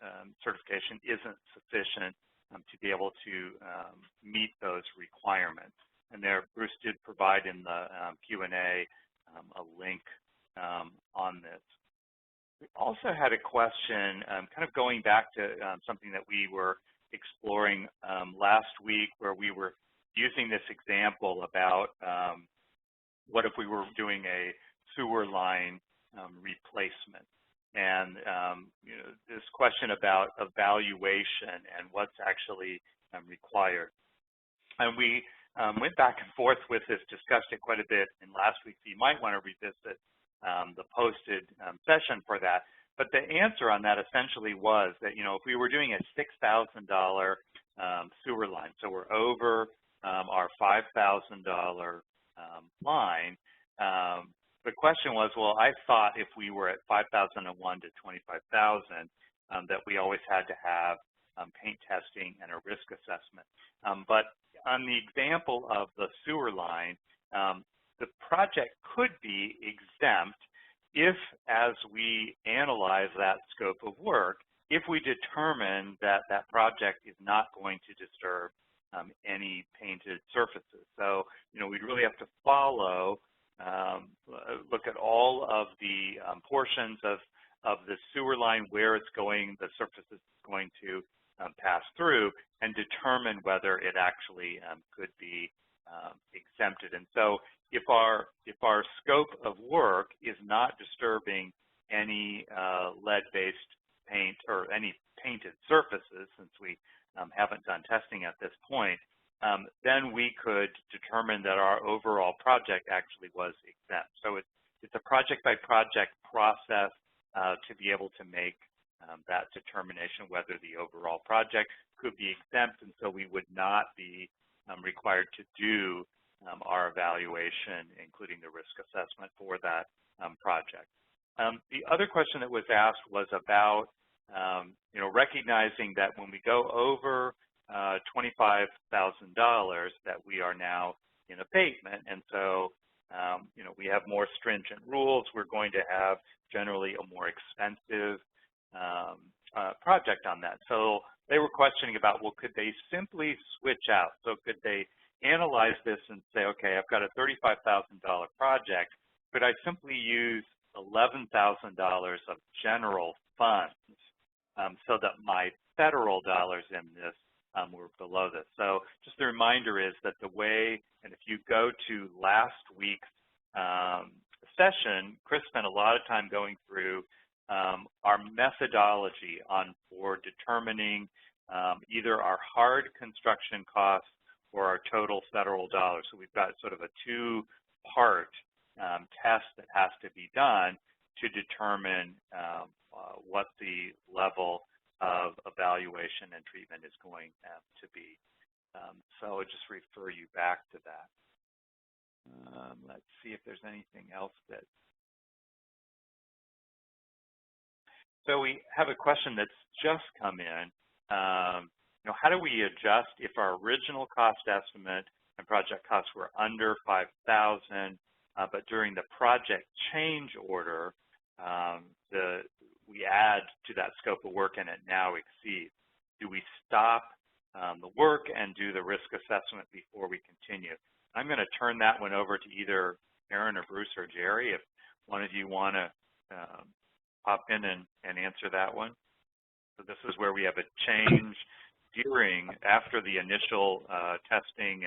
certification isn't sufficient to be able to meet those requirements. And there, Bruce did provide in the Q&A a link on this. We also had a question kind of going back to something that we were exploring last week, where we were using this example about what if we were doing a sewer line replacement, and this question about evaluation and what's actually required. And we went back and forth with this, discussed it quite a bit in last week, so you might want to revisit the posted session for that. But the answer on that essentially was that, if we were doing a $6,000 sewer line, so we're over our $5,000 line, the question was, well, I thought if we were at 5,001 to 25,000, that we always had to have paint testing and a risk assessment. But on the example of the sewer line, the project could be exempt if, as we analyze that scope of work, if we determine that that project is not going to disturb any painted surfaces. So, we'd really have to follow, look at all of the portions of the sewer line, where it's going, the surface is going to pass through, and determine whether it actually could be exempted. And so if our scope of work is not disturbing any lead-based paint or any painted surfaces, since we haven't done testing at this point, then we could determine that our overall project actually was exempt. So it's a project-by-project process to be able to make that determination whether the overall project could be exempt, and so we would not be required to do our evaluation, including the risk assessment for that project. The other question that was asked was about recognizing that when we go over $25,000 that we are now in abatement, and so we have more stringent rules. We're going to have generally a more expensive project on that. So they were questioning about, well, could they simply switch out? So could they analyze this and say, okay, I've got a $35,000 project. Could I simply use $11,000 of general funds so that my federal dollars in this were below this? So just a reminder is that the way, and if you go to last week's session, Chris spent a lot of time going through our methodology for determining either our hard construction costs or our total federal dollars. So we've got sort of a two-part test that has to be done to determine what the level of evaluation and treatment is going to be. So I'll just refer you back to that. Let's see if there's anything else that. So we have a question that's just come in. How do we adjust if our original cost estimate and project costs were under $5,000, but during the project change order, we add to that scope of work and it now exceeds? Do we stop the work and do the risk assessment before we continue? I'm going to turn that one over to either Aaron or Bruce or Jerry, if one of you want to pop in and answer that one. So this is where we have a change after the initial testing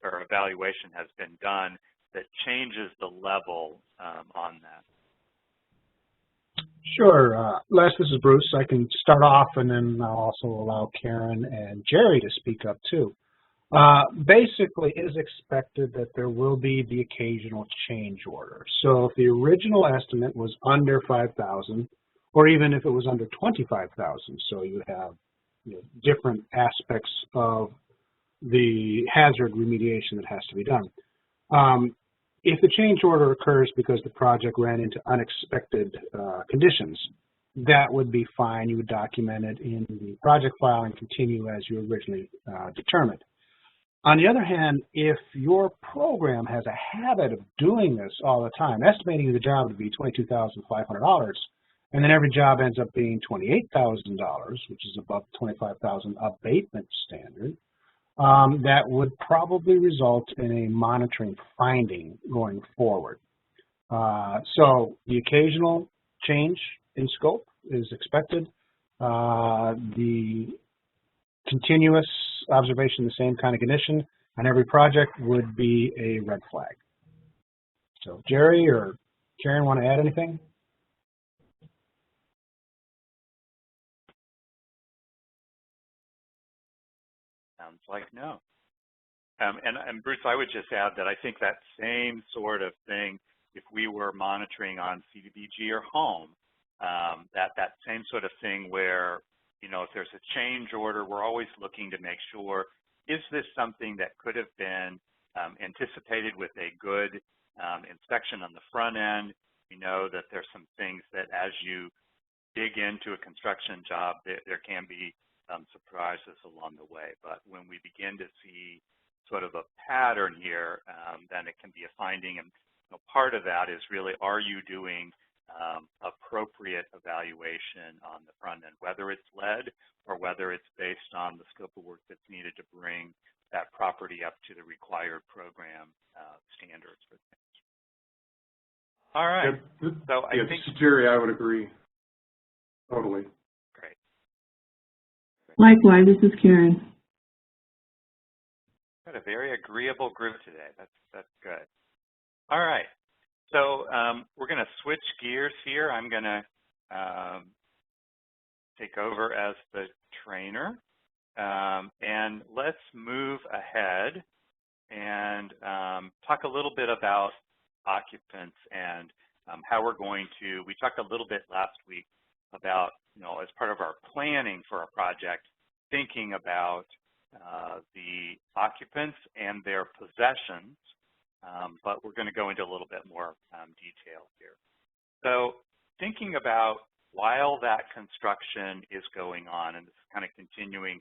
or evaluation has been done that changes the level on that. Sure. Les, this is Bruce. I can start off, and then I'll also allow Karen and Jerry to speak up too. Basically, it is expected that there will be the occasional change order. So if the original estimate was under $5,000, or even if it was under $25,000, so you have different aspects of the hazard remediation that has to be done. If the change order occurs because the project ran into unexpected conditions, that would be fine. You would document it in the project file and continue as you originally determined. On the other hand, if your program has a habit of doing this all the time, estimating the job to be $22,500, and then every job ends up being $28,000, which is above the $25,000 abatement standard, that would probably result in a monitoring finding going forward. So the occasional change in scope is expected. The continuous observation, the same kind of condition on every project would be a red flag. So Jerry or Karen want to add anything? Sounds like no. And Bruce, I would just add that I think that same sort of thing, if we were monitoring on CDBG or home, that same sort of thing where, if there's a change order, we're always looking to make sure, is this something that could have been anticipated with a good inspection on the front end? We know that there's some things that as you dig into a construction job, there can be surprises along the way. But when we begin to see sort of a pattern here, then it can be a finding. And part of that is really, are you doing appropriate evaluation on the front end, whether it's lead or whether it's based on the scope of work that's needed to bring that property up to the required program standards for things. All right. Yeah, so I think, Jerry, I would agree. Totally. Great. Likewise, this is Karen. Got a very agreeable group today. That's good. All right. So we're going to switch gears here. I'm going to take over as the trainer. And let's move ahead and talk a little bit about occupants and how we're going to, we talked a little bit last week about, as part of our planning for a project, thinking about the occupants and their possessions but we're going to go into a little bit more detail here. So thinking about while that construction is going on, and this is kind of continuing,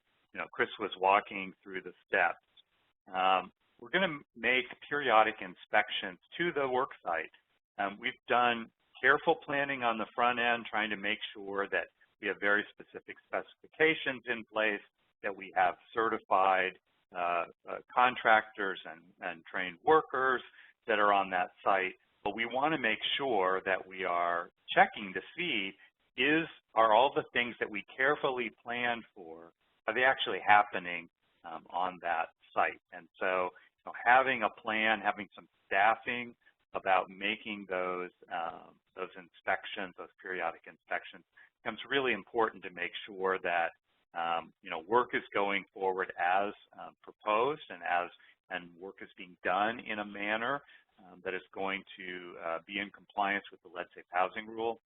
Chris was walking through the steps, we're going to make periodic inspections to the work site. We've done careful planning on the front end, trying to make sure that we have very specific specifications in place, that we have certified contractors and trained workers that are on that site. But we want to make sure that we are checking to see, are all the things that we carefully planned for, are they actually happening on that site? And so having a plan, having some staffing about making those inspections, those periodic inspections, becomes really important to make sure that work is going forward as proposed, and work is being done in a manner that is going to be in compliance with the lead-safe housing rule.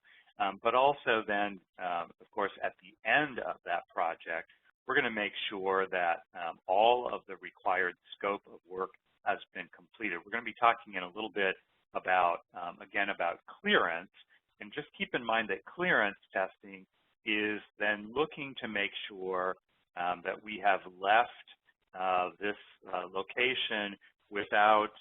But also then, of course, at the end of that project, we're going to make sure that all of the required scope of work has been completed. We're going to be talking in a little bit about, again, about clearance. And just keep in mind that clearance testing is then looking to make sure that we have left this location without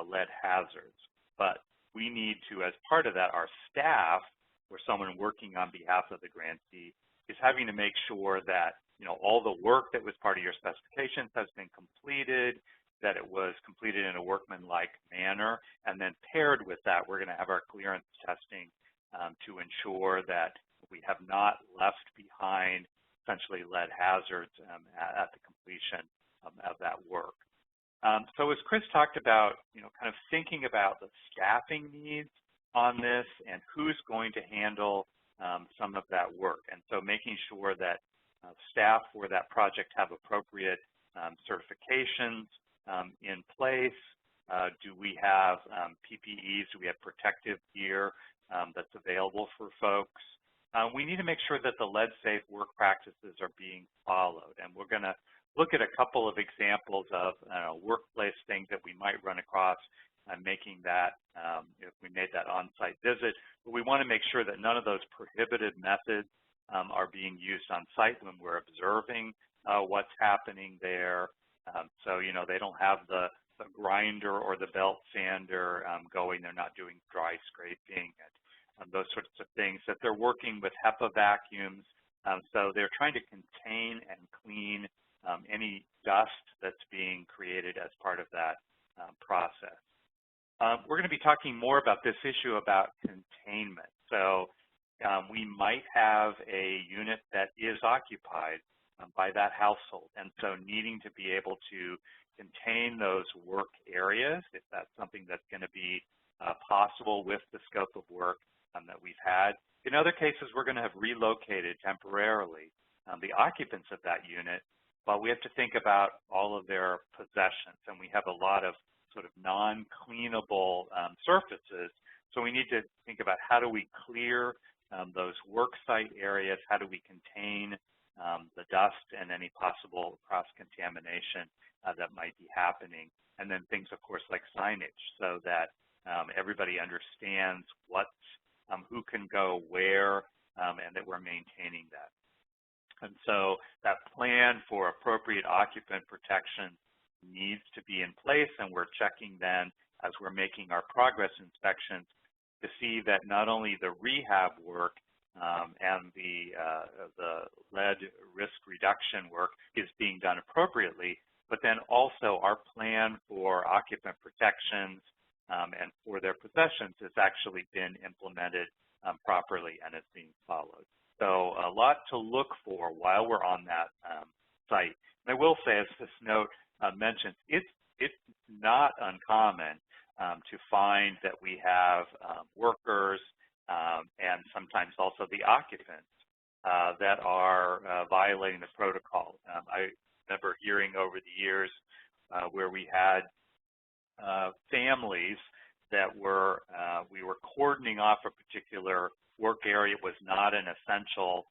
lead hazards. But we need to, as part of that, our staff, or someone working on behalf of the grantee, is having to make sure that all the work that was part of your specifications has been completed, that it was completed in a workmanlike manner, and then paired with that, we're going to have our clearance testing to ensure that we have not left behind essentially lead hazards at the completion of that work. So as Chris talked about, kind of thinking about the staffing needs on this and who's going to handle some of that work. And so making sure that staff for that project have appropriate certifications in place. Do we have PPEs? Do we have protective gear that's available for folks? We need to make sure that the lead-safe work practices are being followed. And we're going to look at a couple of examples of workplace things that we might run across making that, if we made that on-site visit. But we want to make sure that none of those prohibited methods are being used on site when we're observing what's happening there. So, they don't have the grinder or the belt sander going. They're not doing dry scraping and those sorts of things. That they're working with HEPA vacuums. So they're trying to contain and clean any dust that's being created as part of that process. We're going to be talking more about this issue about containment. So we might have a unit that is occupied by that household, and so needing to be able to contain those work areas, if that's something that's going to be possible with the scope of work that we've had. In other cases, we're going to have relocated temporarily the occupants of that unit, but we have to think about all of their possessions, and we have a lot of sort of non-cleanable surfaces. So we need to think about how do we clear those work site areas, how do we contain the dust and any possible cross-contamination that might be happening, and then things, of course, like signage, so that everybody understands who can go where, and that we're maintaining that. And so that plan for appropriate occupant protection needs to be in place, and we're checking then as we're making our progress inspections to see that not only the rehab work and the lead risk reduction work is being done appropriately, but then also our plan for occupant protections and for their possessions has actually been implemented properly and is being followed. So a lot to look for while we're on that site. And I will say, as this note mentions, it's not uncommon to find that we have workers and sometimes also the occupants that are violating the protocol. I remember hearing over the years where we had families that we were cordoning off a particular work area. It was not an essential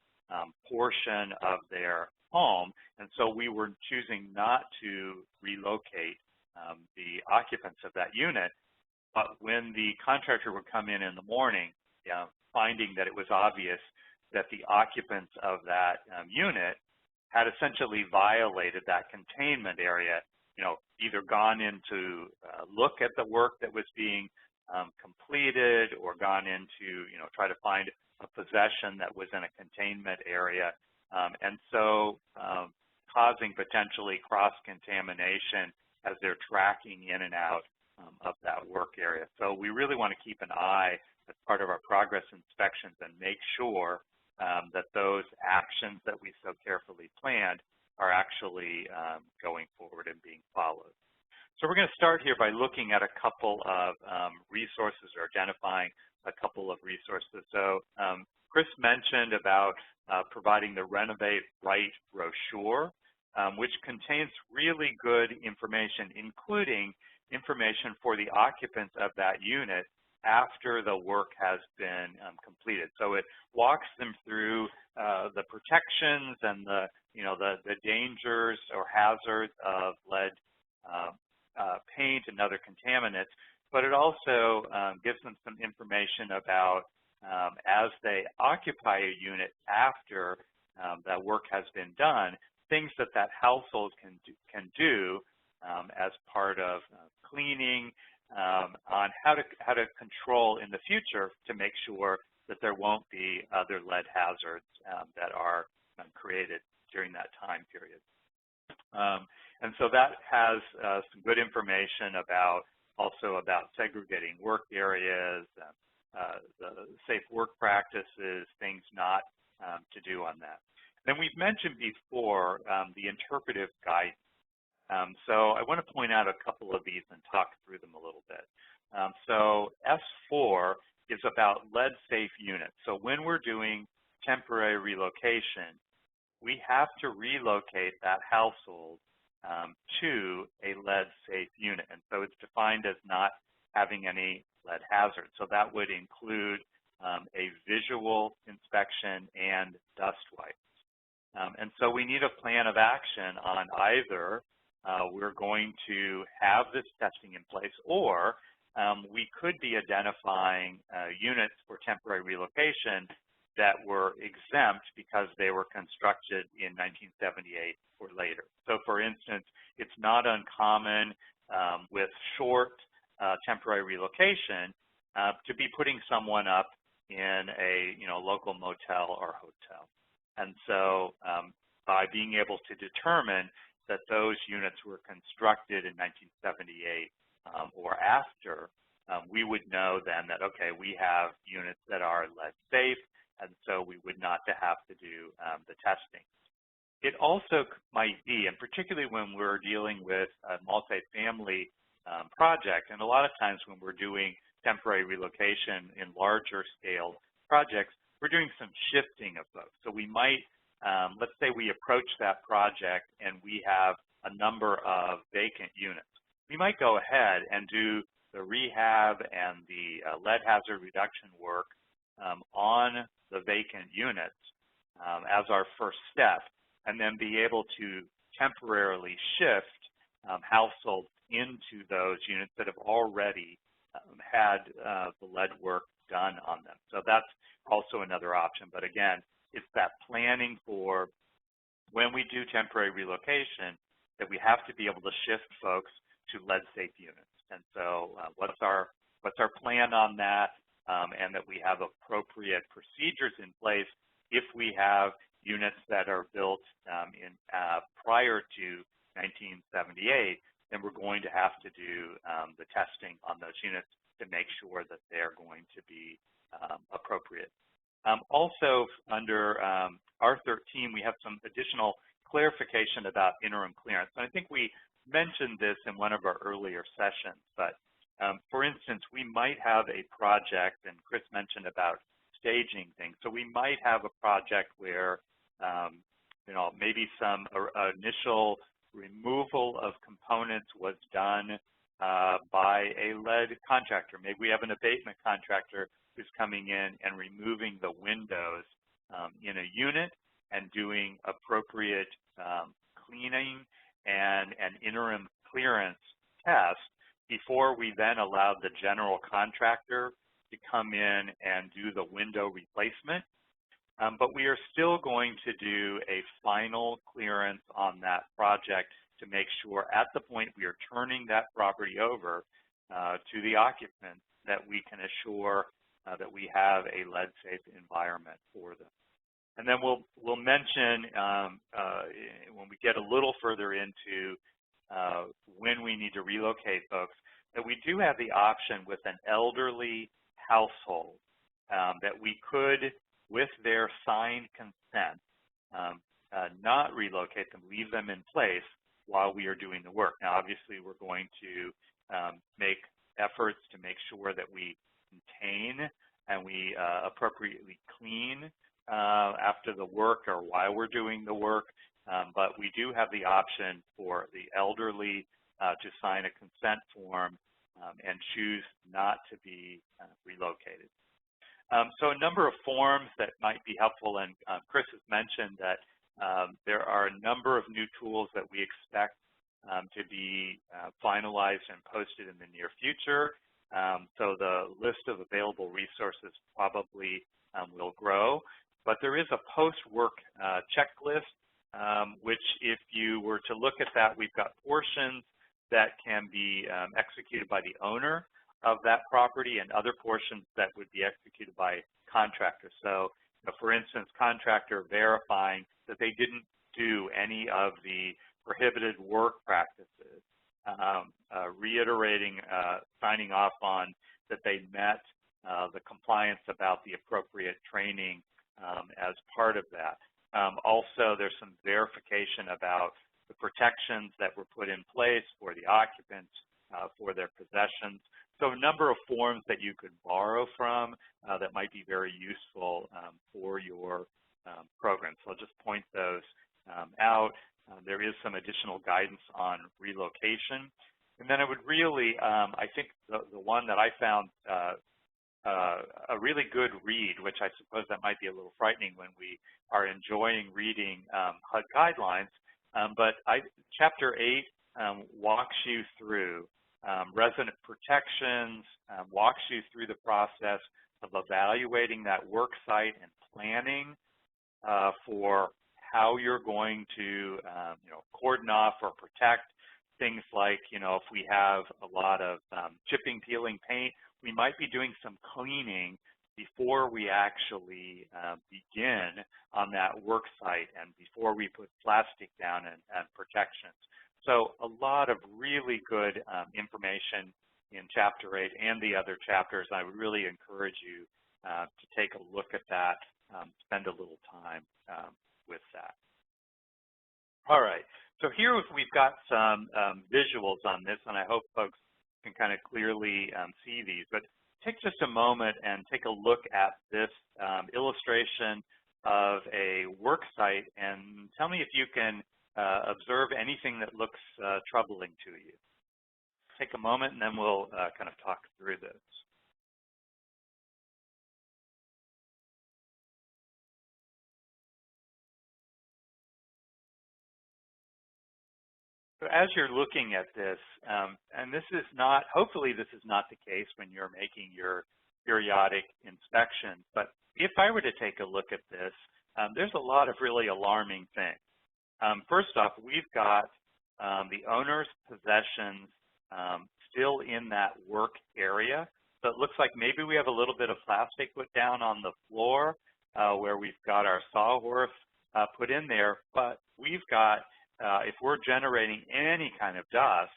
portion of their home, and so we were choosing not to relocate the occupants of that unit. But when the contractor would come in the morning, finding that it was obvious that the occupants of that unit had essentially violated that containment area, either gone in to look at the work that was being completed, or gone into, try to find a possession that was in a containment area, and so causing potentially cross-contamination as they're tracking in and out of that work area. So we really want to keep an eye as part of our progress inspections and make sure that those actions that we so carefully planned are actually going forward and being followed. So we're going to start here by looking at a couple of resources, or identifying a couple of resources. So Chris mentioned about providing the Renovate Right brochure, which contains really good information, including information for the occupants of that unit after the work has been completed. So it walks them through the protections and the dangers or hazards of lead paint and other contaminants, but it also gives them some information about as they occupy a unit after that work has been done, things that household can do as part of cleaning, on how to control in the future to make sure that there won't be other lead hazards that are created during that time period. And so that has some good information also about segregating work areas, the safe work practices, things not to do on that. Then we've mentioned before the interpretive guidance. So I want to point out a couple of these and talk through them a little bit. So S4 is about lead-safe units. So when we're doing temporary relocation, we have to relocate that household to a lead-safe unit. And so it's defined as not having any lead hazard. So that would include a visual inspection and dust wipes. And so we need a plan of action on either we're going to have this testing in place, or we could be identifying units for temporary relocation that were exempt because they were constructed in 1978 or later. So for instance, it's not uncommon with short temporary relocation to be putting someone up in a local motel or hotel. And so by being able to determine that those units were constructed in 1978 or after, we would know then that, okay, we have units that are lead safe, and so we would not have to do the testing. It also might be, and particularly when we're dealing with a multifamily project, and a lot of times when we're doing temporary relocation in larger scale projects, we're doing some shifting of folks. So we might, let's say we approach that project and we have a number of vacant units. We might go ahead and do the rehab and the lead hazard reduction work on the vacant units as our first step, and then be able to temporarily shift households into those units that have already had the lead work done on them. So that's also another option. But again, it's that planning for when we do temporary relocation that we have to be able to shift folks to lead-safe units. And so what's our plan on that, and that we have appropriate procedures in place if we have units that are built prior to 1978, then we're going to have to do the testing on those units to make sure that they're going to be appropriate. Also, under R13, we have some additional clarification about interim clearance. And I think we mentioned this in one of our earlier sessions, but for instance, we might have a project, and Chris mentioned about staging things. So we might have a project where, maybe some initial removal of components was done by a lead contractor. Maybe we have an abatement contractor who's coming in and removing the windows in a unit and doing appropriate cleaning and interim clearance test before we then allowed the general contractor to come in and do the window replacement. But we are still going to do a final clearance on that project to make sure at the point we are turning that property over to the occupant that we can assure that we have a lead-safe environment for them. And then we'll mention when we get a little further into when we need to relocate folks, that we do have the option with an elderly household that we could, with their signed consent, not relocate them, leave them in place while we are doing the work. Now, obviously, we're going to make efforts to make sure that we contain and we appropriately clean after the work or while we're doing the work, but we do have the option for the elderly to sign a consent form and choose not to be relocated. So a number of forms that might be helpful, and Chris has mentioned that there are a number of new tools that we expect to be finalized and posted in the near future. So the list of available resources probably will grow, but there is a post-work checklist, which if you were to look at that, we've got portions that can be executed by the owner of that property and other portions that would be executed by contractors. So, for instance, contractor verifying that they didn't do any of the prohibited work practices, reiterating, signing off on that they met the compliance about the appropriate training as part of that. Also, there's some verification about the protections that were put in place for the occupants, for their possessions. So a number of forms that you could borrow from that might be very useful for your program. So I'll just point those out. There is some additional guidance on relocation. And then I would really, I think the one that I found a really good read, which I suppose that might be a little frightening when we are enjoying reading HUD guidelines, but Chapter 8 walks you through resident protections, walks you through the process of evaluating that work site and planning for how you're going to cordon off or protect things like, if we have a lot of chipping, peeling paint, we might be doing some cleaning before we actually begin on that work site and before we put plastic down and protections. So a lot of really good information in Chapter 8 and the other chapters. I would really encourage you to take a look at that, spend a little time with that. All right, so here we've got some visuals on this, and I hope folks can kind of clearly see these. But take just a moment and take a look at this illustration of a work site and tell me if you can observe anything that looks troubling to you. Take a moment and then we'll kind of talk through this. So as you're looking at this, and this is not, hopefully this is not the case when you're making your periodic inspection, but if I were to take a look at this, there's a lot of really alarming things. First off, we've got the owner's possessions still in that work area. So it looks like maybe we have a little bit of plastic put down on the floor where we've got our sawhorse put in there, but we've got, if we're generating any kind of dust,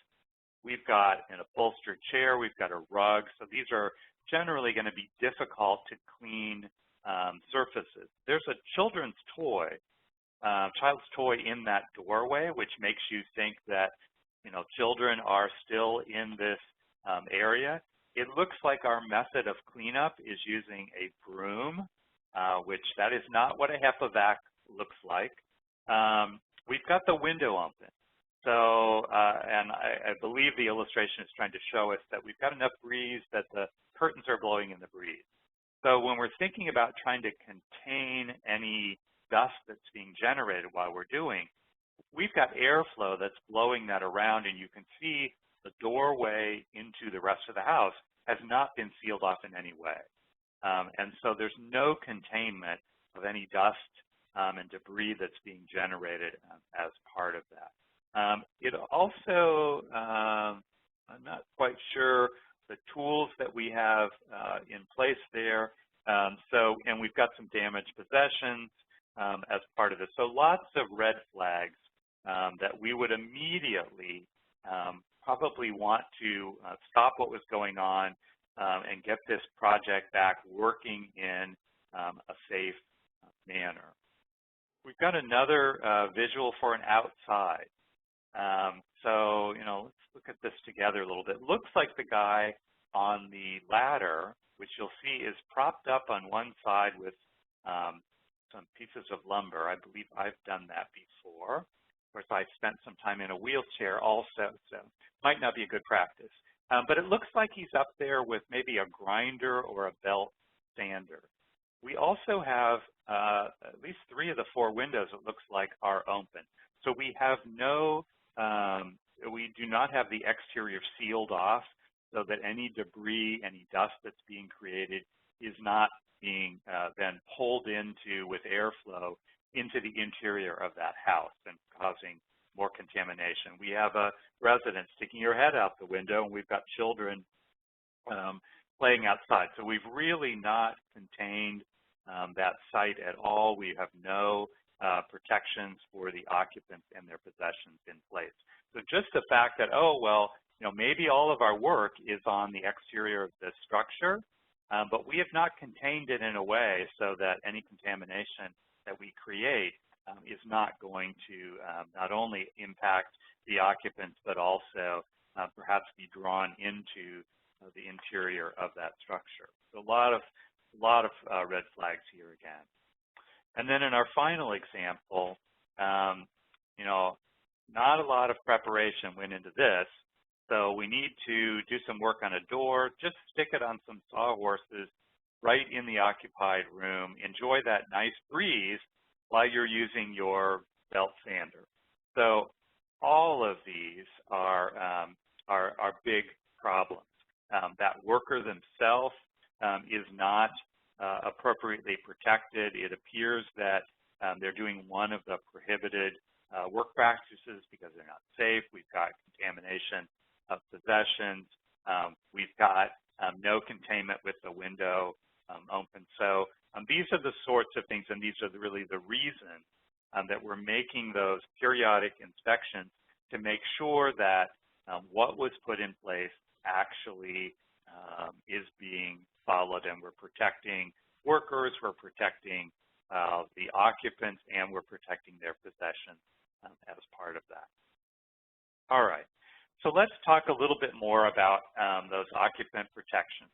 we've got an upholstered chair, we've got a rug, so these are generally going to be difficult to clean surfaces. There's a children's toy, child's toy in that doorway, which makes you think that, children are still in this area. It looks like our method of cleanup is using a broom, which that is not what a HEPA vac looks like. We've got the window open. So, and I believe the illustration is trying to show us that we've got enough breeze that the curtains are blowing in the breeze. So when we're thinking about trying to contain any dust that's being generated while we're doing, we've got airflow that's blowing that around, and you can see the doorway into the rest of the house has not been sealed off in any way. And so there's no containment of any dust and debris that's being generated as part of that. It also, I'm not quite sure the tools that we have in place there. And we've got some damaged possessions as part of this. So lots of red flags that we would immediately probably want to stop what was going on and get this project back working in a safe manner. We've got another visual for an outside. So, let's look at this together a little bit. Looks like the guy on the ladder, which you'll see is propped up on one side with some pieces of lumber. I believe I've done that before. Of course, I spent some time in a wheelchair also, so might not be a good practice. But it looks like he's up there with maybe a grinder or a belt sander. We also have at least 3 of the 4 windows, it looks like, are open. So we have we do not have the exterior sealed off so that any debris, any dust that's being created is not being then pulled into with airflow into the interior of that house and causing more contamination. We have a resident sticking her head out the window, and we've got children playing outside. So we've really not contained that site at all. We have no protections for the occupants and their possessions in place. So just the fact that, oh, well, maybe all of our work is on the exterior of this structure, but we have not contained it in a way so that any contamination that we create is not going to not only impact the occupants, but also perhaps be drawn into the interior of that structure. So a lot of red flags here again. And then in our final example, not a lot of preparation went into this. So we need to do some work on a door, just stick it on some sawhorses right in the occupied room. Enjoy that nice breeze while you're using your belt sander. So all of these are big problems. That worker themselves is not appropriately protected. It appears that they're doing one of the prohibited work practices because they're not safe. We've got contamination of possessions. We've got no containment with the window open. So these are the sorts of things, and these are really the reasons that we're making those periodic inspections to make sure that what was put in place actually is being followed, and we're protecting workers, we're protecting the occupants, and we're protecting their possessions as part of that. All right, so let's talk a little bit more about those occupant protections.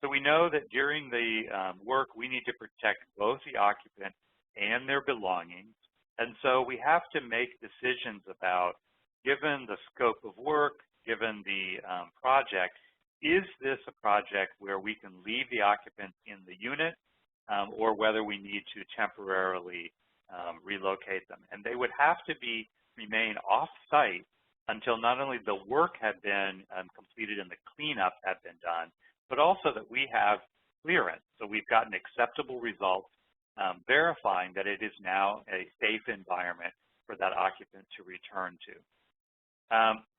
So we know that during the work, we need to protect both the occupant and their belongings. And so we have to make decisions about, given the scope of work, given the project, is this a project where we can leave the occupants in the unit or whether we need to temporarily relocate them? And they would have to remain off-site until not only the work had been completed and the cleanup had been done, but also that we have clearance. So we've gotten acceptable results verifying that it is now a safe environment for that occupant to return to.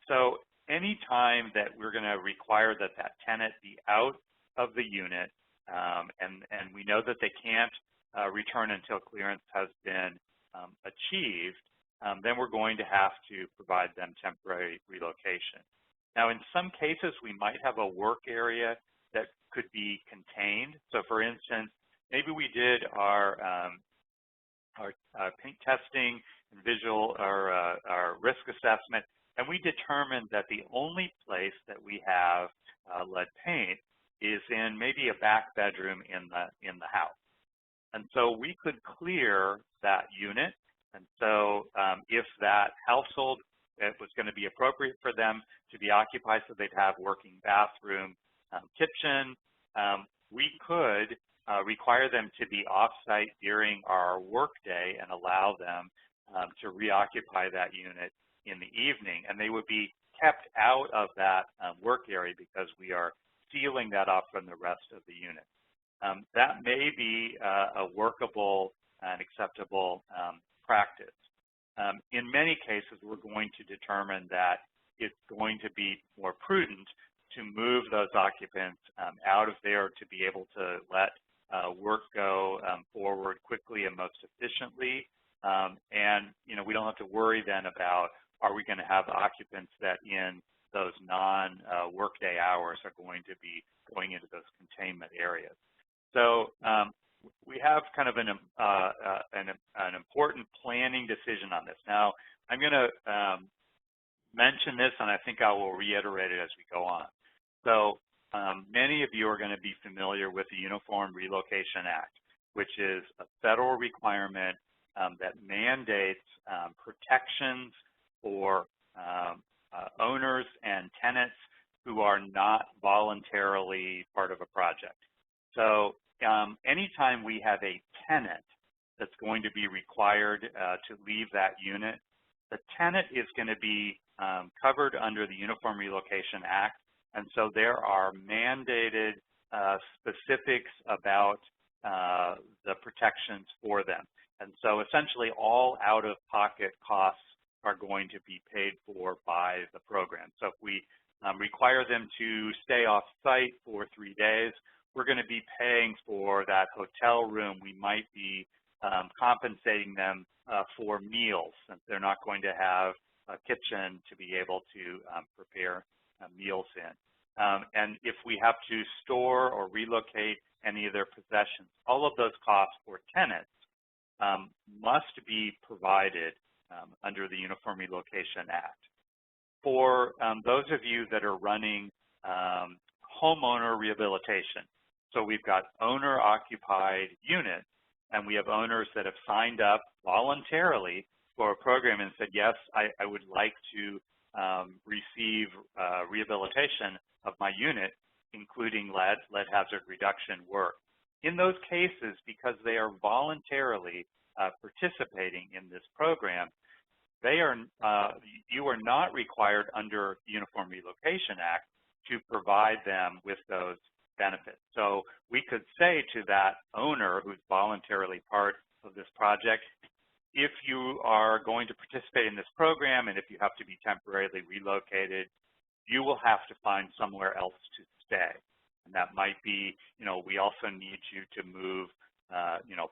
So any time that we're going to require that that tenant be out of the unit, and we know that they can't return until clearance has been achieved, then we're going to have to provide them temporary relocation. Now, in some cases, we might have a work area that could be contained. So, for instance, maybe we did our paint testing and visual our risk assessment, and we determined that the only place that we have lead paint is in maybe a back bedroom in the house. And so we could clear that unit. And so if that household, it was going to be appropriate for them to be occupied so they'd have working bathroom, kitchen, we could require them to be off-site during our work day and allow them to reoccupy that unit in the evening. And they would be kept out of that work area because we are sealing that off from the rest of the unit. That may be a workable and acceptable practice. In many cases, we're going to determine that it's going to be more prudent to move those occupants out of there to be able to let work go forward quickly and most efficiently. And, we don't have to worry then about, are we going to have occupants that in those non-workday hours are going to be going into those containment areas. So we have kind of an important planning decision on this. Now, I'm going to mention this, and I think I will reiterate it as we go on. So many of you are going to be familiar with the Uniform Relocation Act, which is a federal requirement that mandates protections for owners and tenants who are not voluntarily part of a project. So anytime we have a tenant that's going to be required to leave that unit, the tenant is going to be covered under the Uniform Relocation Act, and so there are mandated specifics about the protections for them. And so essentially all out-of-pocket costs are going to be paid for by the program. So if we require them to stay off-site for 3 days, we're going to be paying for that hotel room. We might be compensating them for meals, since they're not going to have a kitchen to be able to prepare meals in. And if we have to store or relocate any of their possessions, all of those costs for tenants must be provided under the Uniform Relocation Act. For those of you that are running homeowner rehabilitation, so we've got owner-occupied units, and we have owners that have signed up voluntarily for a program and said, yes, I would like to receive rehabilitation of my unit, including lead hazard reduction work. In those cases, because they are voluntarily participating in this program, you are not required under the Uniform Relocation Act to provide them with those benefits. So we could say to that owner who's voluntarily part of this project, if you are going to participate in this program and if you have to be temporarily relocated, you will have to find somewhere else to stay. And that might be, we also need you to move,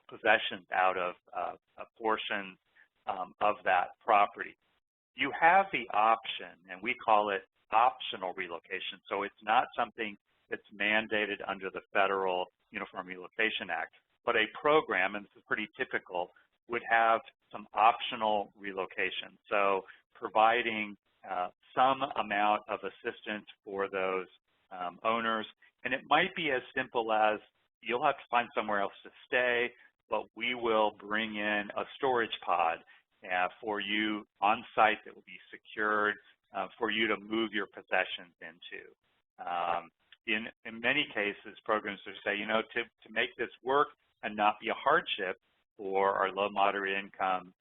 possessions out of a portion of that property. You have the option, and we call it optional relocation. So it's not something that's mandated under the federal Uniform Relocation Act, but a program, and this is pretty typical, would have some optional relocation. So providing some amount of assistance for those owners. And it might be as simple as you'll have to find somewhere else to stay, but we will bring in a storage pod for you on site that will be secured for you to move your possessions into. In many cases, programs will say, to make this work and not be a hardship for our low, moderate income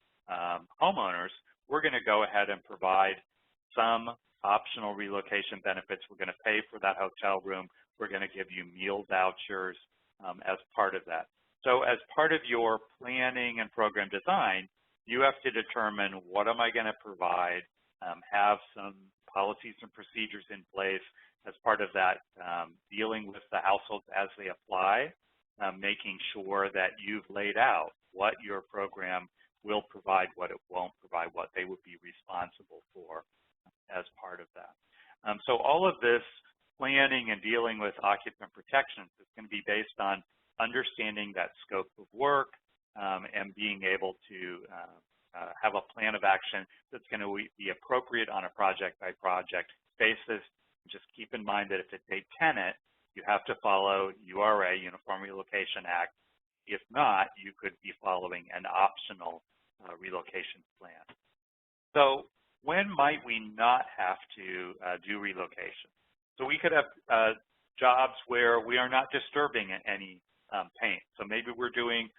homeowners, we're going to go ahead and provide some optional relocation benefits. We're going to pay for that hotel room. We're going to give you meal vouchers as part of that. So as part of your planning and program design, you have to determine, what am I going to provide, have some policies and procedures in place as part of that, dealing with the households as they apply, making sure that you've laid out what your program will provide, what it won't provide, what they would be responsible for as part of that. So all of this planning and dealing with occupant protections is going to be based on understanding that scope of work and being able to have a plan of action that's going to be appropriate on a project-by-project basis. Just keep in mind that if it's a tenant, you have to follow URA, Uniform Relocation Act. If not, you could be following an optional relocation plan. So when might we not have to do relocation? So we could have jobs where we are not disturbing any paint. So maybe we're doing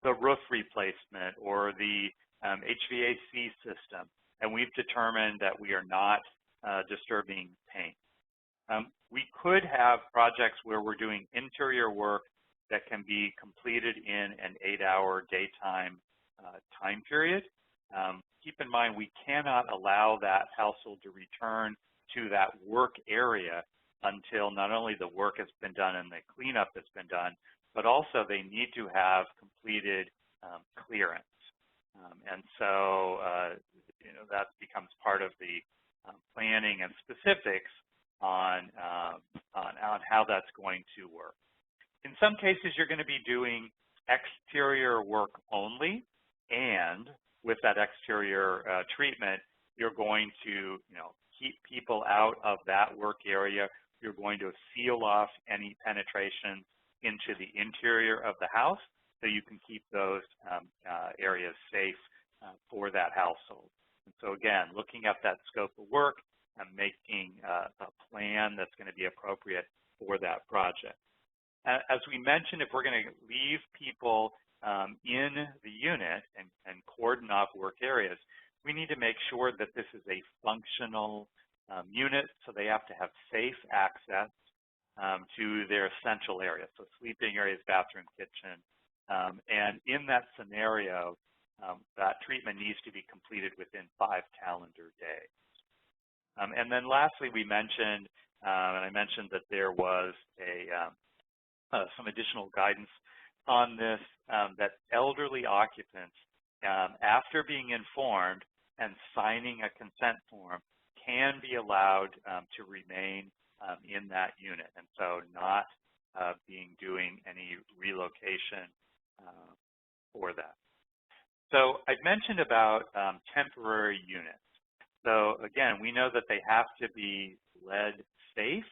the roof replacement or the HVAC system, and we've determined that we are not disturbing paint. We could have projects where we're doing interior work that can be completed in an 8-hour daytime time period. Keep in mind, we cannot allow that household to return to that work area until not only the work has been done and the cleanup has been done, but also they need to have completed clearance. And so, that becomes part of the planning and specifics on how that's going to work. In some cases, you're going to be doing exterior work only, and with that exterior treatment, you're going to, keep people out of that work area. You're going to seal off any penetration into the interior of the house so you can keep those areas safe for that household. And so again, looking at that scope of work and making a plan that's going to be appropriate for that project. As we mentioned, if we're going to leave people in the unit and cordon off work areas, we need to make sure that this is a functional unit, so they have to have safe access to their essential areas, so sleeping areas, bathroom, kitchen. And in that scenario, that treatment needs to be completed within 5 calendar days. And then lastly, we mentioned, and I mentioned that there was some additional guidance on this, that elderly occupants, after being informed and signing a consent form, can be allowed to remain in that unit, and so not doing any relocation for that. So I've mentioned about temporary units. So again, we know that they have to be lead safe,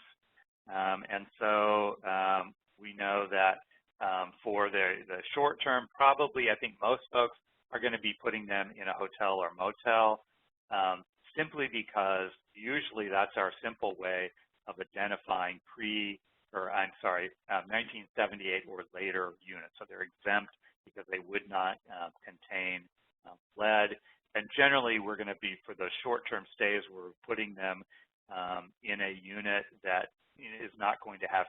and so we know that for the short term, probably I think most folks are going to be putting them in a hotel or motel, simply because usually that's our simple way of identifying 1978 or later units. So they're exempt because they would not contain lead. And generally, we're going to be, for those short-term stays, we're putting them in a unit that is not going to have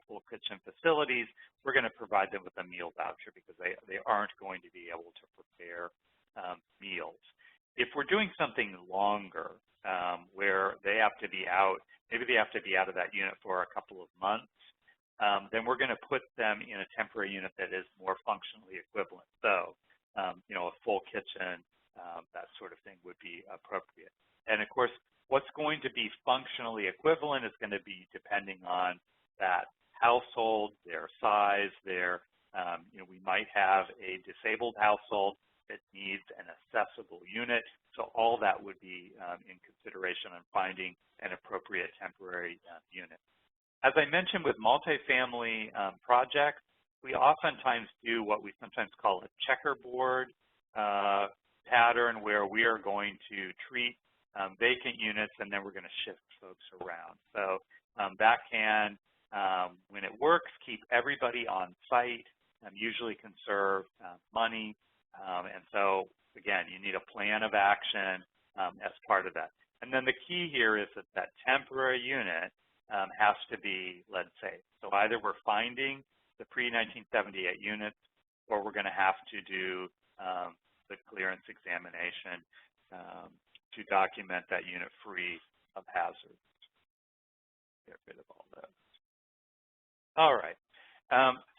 full kitchen facilities. We're going to provide them with a meal voucher because they aren't going to be able to prepare meals. If we're doing something longer, where they have to be out, maybe they have to be out of that unit for a couple of months, then we're going to put them in a temporary unit that is more functionally equivalent. So, a full kitchen, that sort of thing would be appropriate. And of course, what's going to be functionally equivalent is going to be depending on that household, their size, we might have a disabled household that needs an accessible unit. So all that would be in consideration on finding an appropriate temporary unit. As I mentioned with multifamily projects, we oftentimes do what we sometimes call a checkerboard pattern, where we are going to treat vacant units and then we're going to shift folks around. So that can, when it works, keep everybody on site, usually conserve money. And so, again, you need a plan of action as part of that. And then the key here is that that temporary unit has to be lead safe. So either we're finding the pre-1978 units, or we're going to have to do the clearance examination to document that unit free of hazards. Get rid of all those. All right.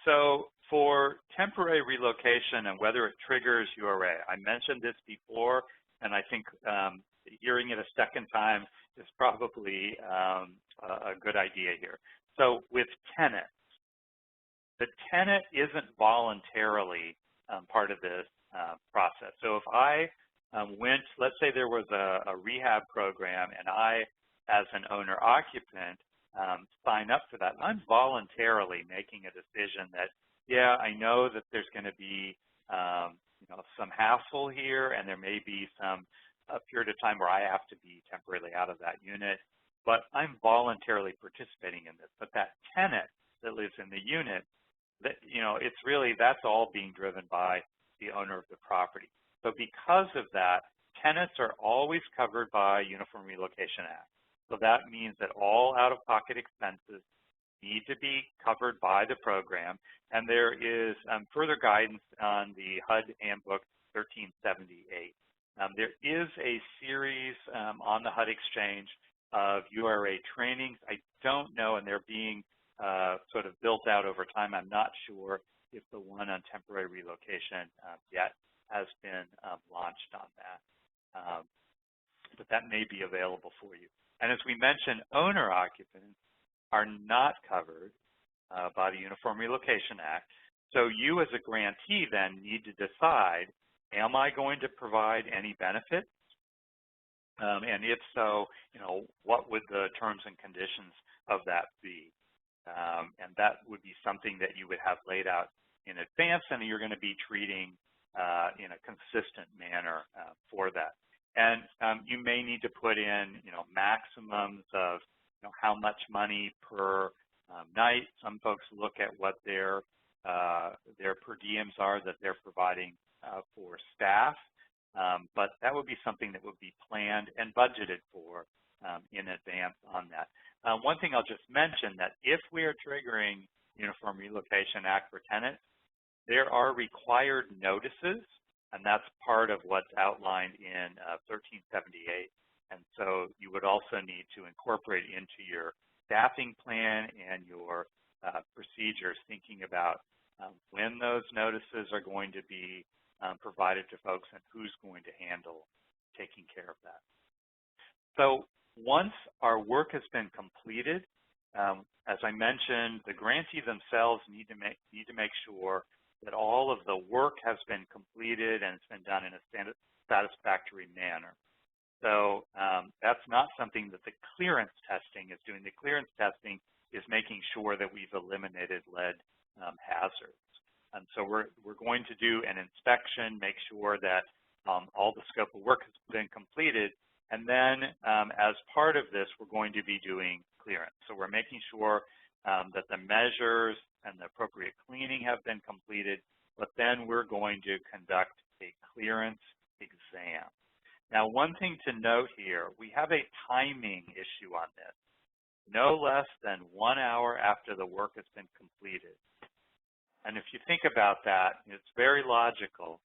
So for temporary relocation and whether it triggers URA, I mentioned this before, and I think hearing it a second time is probably a good idea here. So with tenants, the tenant isn't voluntarily part of this process. So if I let's say there was a rehab program and I, as an owner-occupant, sign up for that, I'm voluntarily making a decision that, yeah, I know that there's going to be some hassle here, and there may be a period of time where I have to be temporarily out of that unit, but I'm voluntarily participating in this. But that tenant that lives in the unit, it's really, that's all being driven by the owner of the property. So because of that, tenants are always covered by Uniform Relocation Act. So that means that all out-of-pocket expenses need to be covered by the program. And there is further guidance on the HUD Handbook 1378. There is a series on the HUD Exchange of URA trainings. I don't know, and they're being sort of built out over time. I'm not sure if the one on temporary relocation yet has been launched on that. But that may be available for you. And as we mentioned, owner-occupants are not covered by the Uniform Relocation Act. So you as a grantee then need to decide, am I going to provide any benefits? And if so, what would the terms and conditions of that be? And that would be something that you would have laid out in advance, and you're going to be treating in a consistent manner for that. And you may need to put in, maximums of how much money per night. Some folks look at what their per diems are that they're providing for staff, but that would be something that would be planned and budgeted for in advance on that. One thing I'll just mention that if we are triggering Uniform Relocation Act for tenants, there are required notices, and that's part of what's outlined in 1378. And so you would also need to incorporate into your staffing plan and your procedures, thinking about when those notices are going to be provided to folks and who's going to handle taking care of that. So once our work has been completed, as I mentioned, the grantee themselves need to make sure that all of the work has been completed and it's been done in a satisfactory manner. So that's not something that the clearance testing is doing. The clearance testing is making sure that we've eliminated lead hazards. And so we're going to do an inspection, make sure that all the scope of work has been completed, and then as part of this, we're going to be doing clearance. So we're making sure that the measures and the appropriate cleaning have been completed, but then we're going to conduct a clearance exam. Now, one thing to note here, we have a timing issue on this. No less than 1 hour after the work has been completed. And if you think about that, it's very logical.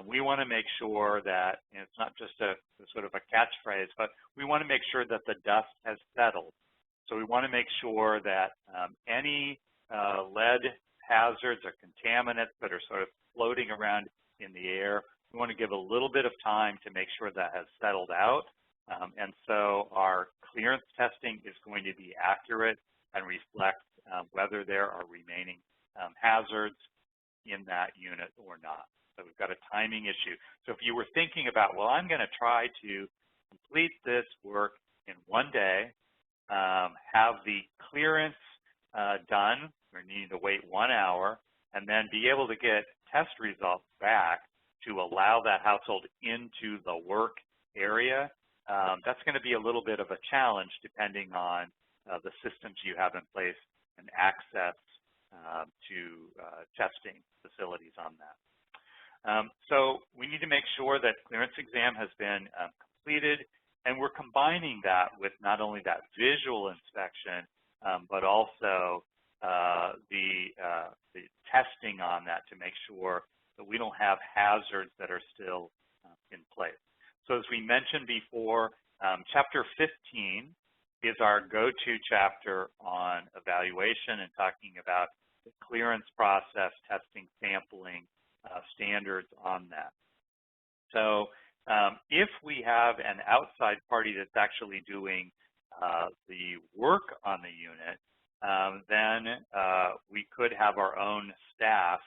We want to make sure that it's not just a sort of a catchphrase, but we want to make sure that the dust has settled. So we want to make sure that any lead hazards or contaminants that are sort of floating around in the air, we want to give a little bit of time to make sure that has settled out. And so our clearance testing is going to be accurate and reflect whether there are remaining hazards in that unit or not. So we've got a timing issue. So if you were thinking about, well, I'm going to try to complete this work in 1 day, have the clearance done, we're needing to wait 1 hour, and then be able to get test results back to allow that household into the work area, that's going to be a little bit of a challenge depending on the systems you have in place and access to testing facilities on that. So we need to make sure that clearance exam has been completed, and we're combining that with not only that visual inspection, but also the testing on that to make sure that we don't have hazards that are still in place. So as we mentioned before, Chapter 15 is our go-to chapter on evaluation and talking about the clearance process, testing, sampling, standards on that. So if we have an outside party that's actually doing the work on the unit, then we could have our own staff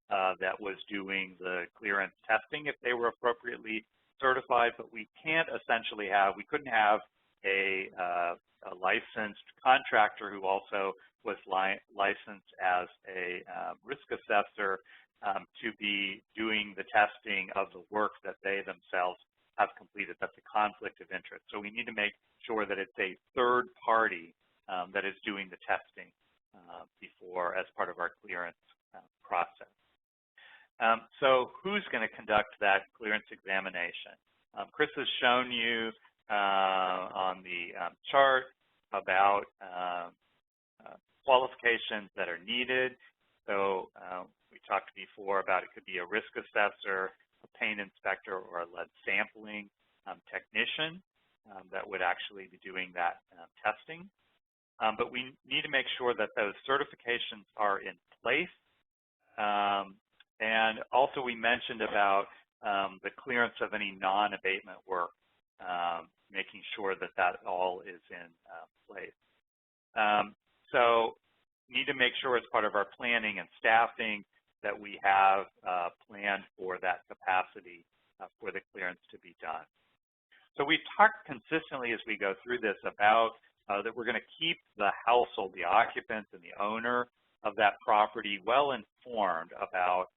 that was doing the clearance testing if they were appropriately certified, but we can't essentially have, we couldn't have a licensed contractor who also was licensed as a risk assessor to be doing the testing of the work that they themselves have completed. That's a conflict of interest. So we need to make sure that it's a third party that is doing the testing before as part of our clearance process. So who's going to conduct that clearance examination? Chris has shown you on the chart about qualifications that are needed. So we talked before about it could be a risk assessor, a paint inspector, or a lead sampling technician that would actually be doing that testing. But we need to make sure that those certifications are in place. And also we mentioned about the clearance of any non-abatement work, making sure that that all is in place. So need to make sure as part of our planning and staffing that we have planned for that capacity for the clearance to be done. So we talked consistently as we go through this about that we're going to keep the household, the occupants and the owner of that property well informed about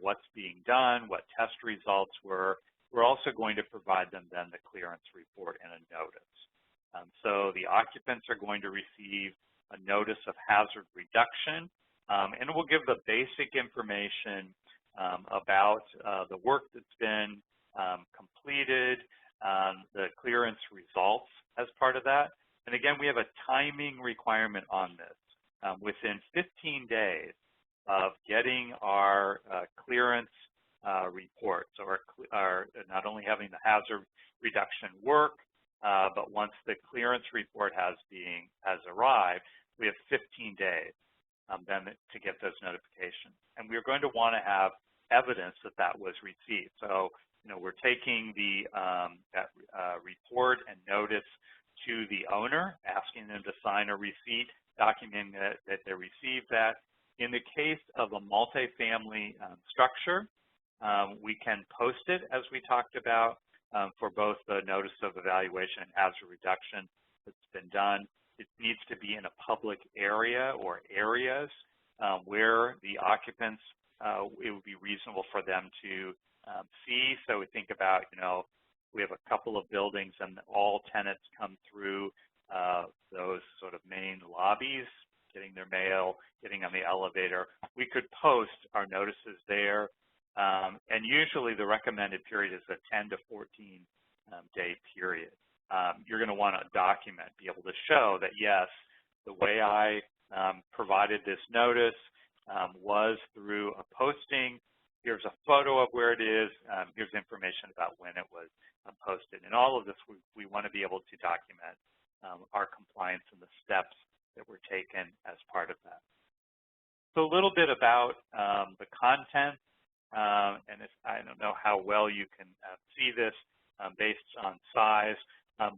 what's being done, what test results were. We're also going to provide them then the clearance report and a notice. So the occupants are going to receive a notice of hazard reduction, and we'll give the basic information about the work that's been completed, the clearance results as part of that. And again, we have a timing requirement on this. Within 15 days of getting our clearance reports, or not only having the hazard reduction work, but once the clearance report has arrived, we have 15 days then to get those notifications. And we're going to want to have evidence that that was received. So, we're taking the report and notice to the owner, asking them to sign a receipt, documenting that they received that. In the case of a multifamily structure, we can post it, as we talked about, for both the notice of evaluation and hazard reduction that's been done. It needs to be in a public area or areas where the occupants, it would be reasonable for them to see. So we think about, we have a couple of buildings and all tenants come through those sort of main lobbies, getting their mail, getting on the elevator. We could post our notices there. And usually the recommended period is a 10 to 14 day period. You're going to want to document, be able to show that, yes, the way I provided this notice was through a posting. Here's a photo of where it is. Here's information about when it was posted. And all of this, we want to be able to document our compliance and the steps that were taken as part of that. So a little bit about the content, and I don't know how well you can see this based on size,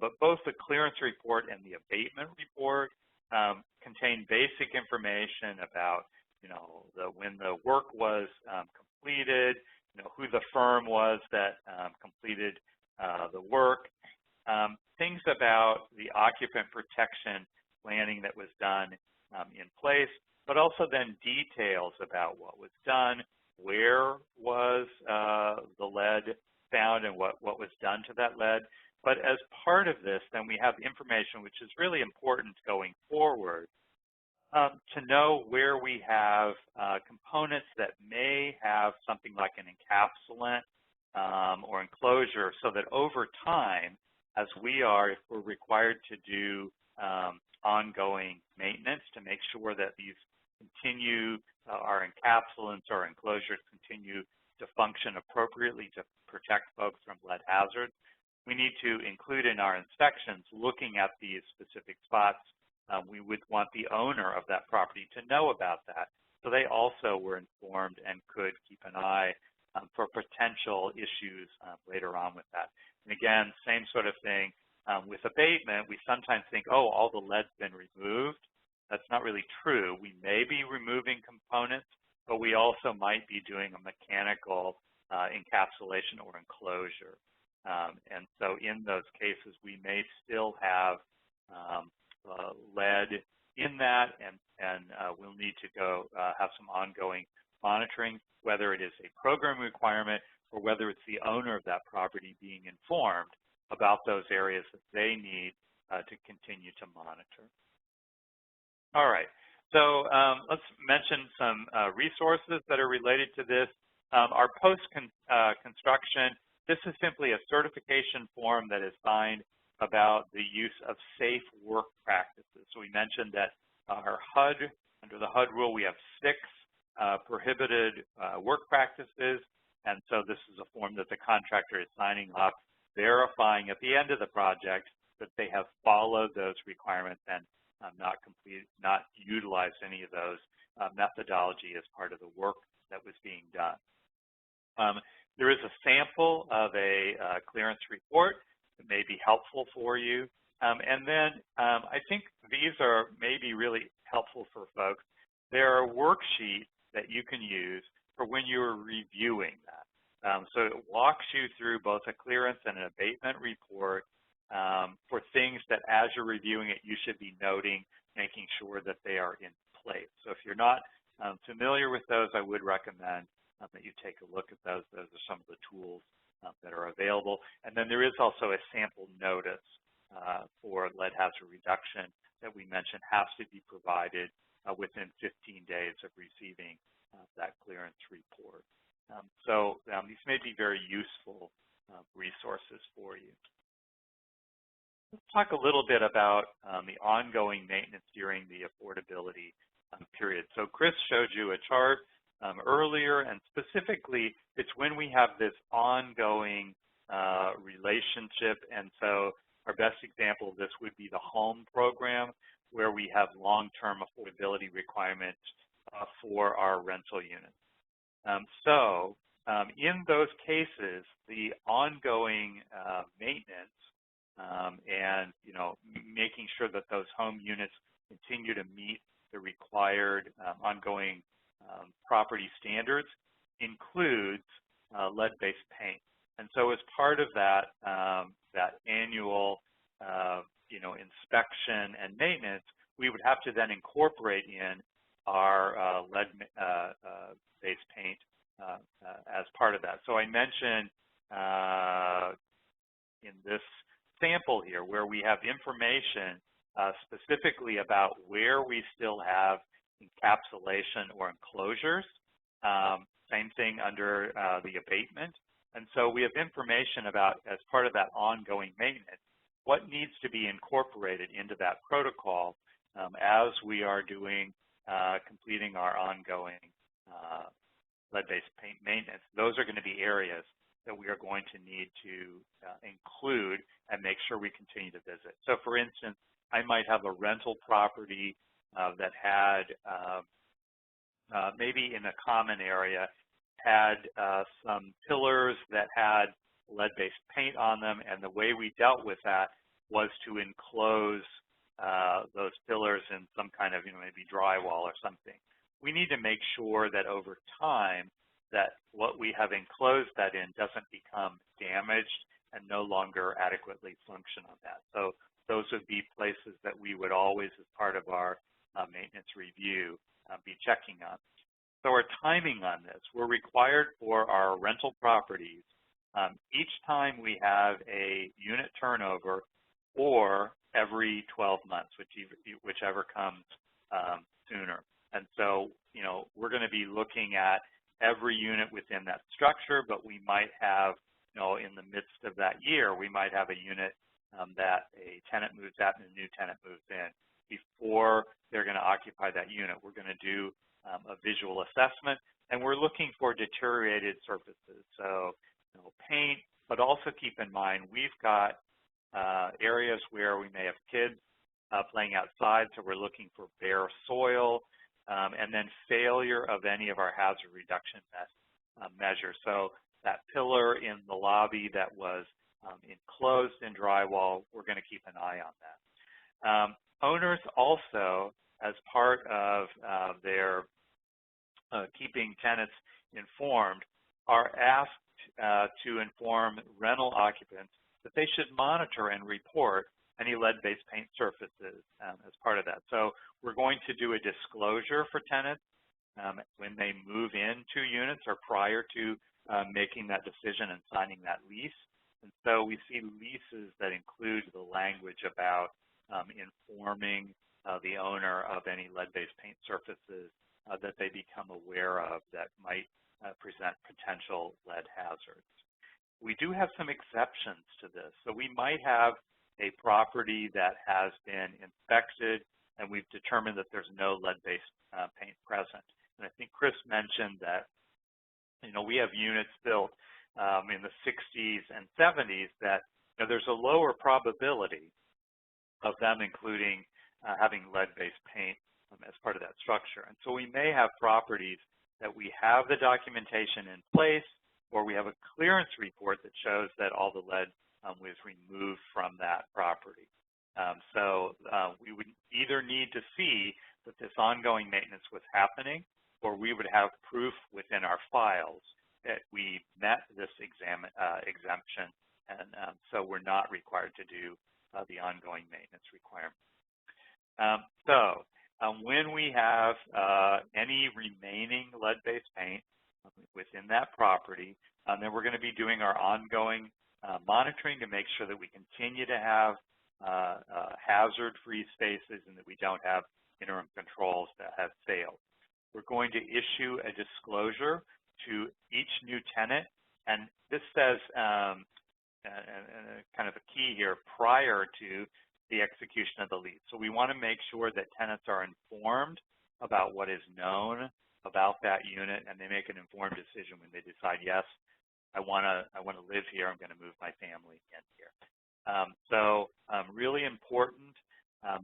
but both the clearance report and the abatement report contain basic information about, when the work was completed, who the firm was that completed the work, things about the occupant protection planning that was done in place, but also then details about what was done, where was the lead found and what was done to that lead. But as part of this, then we have information which is really important going forward to know where we have components that may have something like an encapsulant or enclosure, so that over time, as if we're required to do ongoing maintenance to make sure that these our encapsulants or enclosures continue to function appropriately to protect folks from lead hazards, we need to include in our inspections, looking at these specific spots. We would want the owner of that property to know about that, so they also were informed and could keep an eye for potential issues later on with that. And again, same sort of thing with abatement. We sometimes think, oh, all the lead's been removed. That's not really true. We may be removing components, but we also might be doing a mechanical encapsulation or enclosure. And so in those cases, we may still have lead in that, and we'll need to go have some ongoing monitoring, whether it is a program requirement or whether it's the owner of that property being informed about those areas that they need to continue to monitor. All right, so let's mention some resources that are related to this. Our post-construction This is simply a certification form that is signed about the use of safe work practices. So we mentioned that our HUD, under the HUD rule, we have 6 prohibited work practices, and so this is a form that the contractor is signing off, verifying at the end of the project that they have followed those requirements and not utilized any of those methodology as part of the work that was being done. There is a sample of a clearance report that may be helpful for you. And then I think these are maybe really helpful for folks. There are worksheets that you can use for when you're reviewing that. So it walks you through both a clearance and an abatement report for things that as you're reviewing it, you should be noting, making sure that they are in place. So if you're not familiar with those, I would recommend that you take a look at those. Those are some of the tools that are available. And then there is also a sample notice for lead hazard reduction that we mentioned has to be provided within 15 days of receiving that clearance report. So these may be very useful resources for you. Let's talk a little bit about the ongoing maintenance during the affordability period. So Chris showed you a chart earlier, and specifically, it's when we have this ongoing relationship. And so our best example of this would be the home program, where we have long-term affordability requirements for our rental units. In those cases, the ongoing maintenance and making sure that those home units continue to meet the required ongoing property standards includes lead-based paint. And so as part of that annual inspection and maintenance, we would have to then incorporate in our lead-based paint as part of that. So I mentioned in this sample here where we have information specifically about where we still have encapsulation or enclosures. Same thing under the abatement. And so we have information about, as part of that ongoing maintenance, what needs to be incorporated into that protocol as we are completing our ongoing lead-based paint maintenance. Those are going to be areas that we are going to need to include and make sure we continue to visit. So for instance, I might have a rental property that had, maybe in a common area, had some pillars that had lead-based paint on them, and the way we dealt with that was to enclose those pillars in some kind of, maybe drywall or something. We need to make sure that over time that what we have enclosed that in doesn't become damaged and no longer adequately function on that. So those would be places that we would always, as part of our maintenance review, be checking on. So our timing on this, we're required for our rental properties each time we have a unit turnover or every 12 months, whichever comes sooner. And so, we're going to be looking at every unit within that structure, but we might have, in the midst of that year, we might have a unit that a tenant moves out and a new tenant moves in. Before they're going to occupy that unit, we're going to do a visual assessment, and we're looking for deteriorated surfaces. So, paint, but also keep in mind we've got areas where we may have kids playing outside, so we're looking for bare soil, and then failure of any of our hazard reduction measures. So that pillar in the lobby that was enclosed in drywall, we're going to keep an eye on that. Owners also, as part of their keeping tenants informed, are asked to inform rental occupants that they should monitor and report any lead-based paint surfaces as part of that. So we're going to do a disclosure for tenants when they move into units or prior to making that decision and signing that lease. And so we see leases that include the language about informing the owner of any lead-based paint surfaces that they become aware of that might present potential lead hazards. We do have some exceptions to this. So we might have a property that has been inspected and we've determined that there's no lead-based paint present. And I think Chris mentioned that, we have units built in the 60s and 70s that there's a lower probability of them including having lead-based paint as part of that structure. And so we may have properties that we have the documentation in place, or we have a clearance report that shows that all the lead was removed from that property. So we would either need to see that this ongoing maintenance was happening, or we would have proof within our files that we met this exemption, and so we're not required to do the ongoing maintenance requirement. When we have any remaining lead-based paint within that property, then we're going to be doing our ongoing monitoring to make sure that we continue to have hazard-free spaces and that we don't have interim controls that have failed. We're going to issue a disclosure to each new tenant, and this says, kind of a key here, prior to the execution of the lease. So we want to make sure that tenants are informed about what is known about that unit, and they make an informed decision when they decide, yes, I want to live here, I'm going to move my family in here. Really important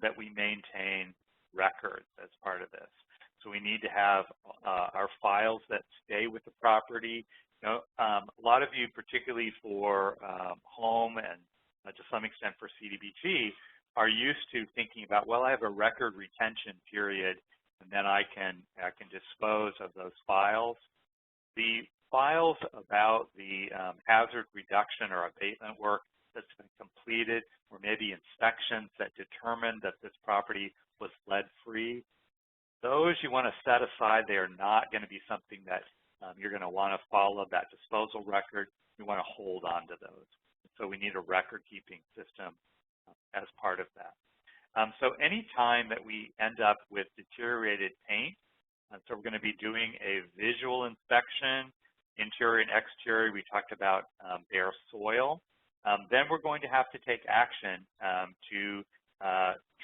that we maintain records as part of this. So we need to have our files that stay with the property. A lot of you, particularly for home and to some extent for CDBG, are used to thinking about, well, I have a record retention period, and then I can dispose of those files. The files about the hazard reduction or abatement work that's been completed, or maybe inspections that determined that this property was lead-free, those you want to set aside. They are not going to be something that you're going to want to follow that disposal record. You want to hold on to those. So we need a record-keeping system as part of that. So any time that we end up with deteriorated paint, so we're going to be doing a visual inspection, interior and exterior. We talked about bare soil. Then we're going to have to take action to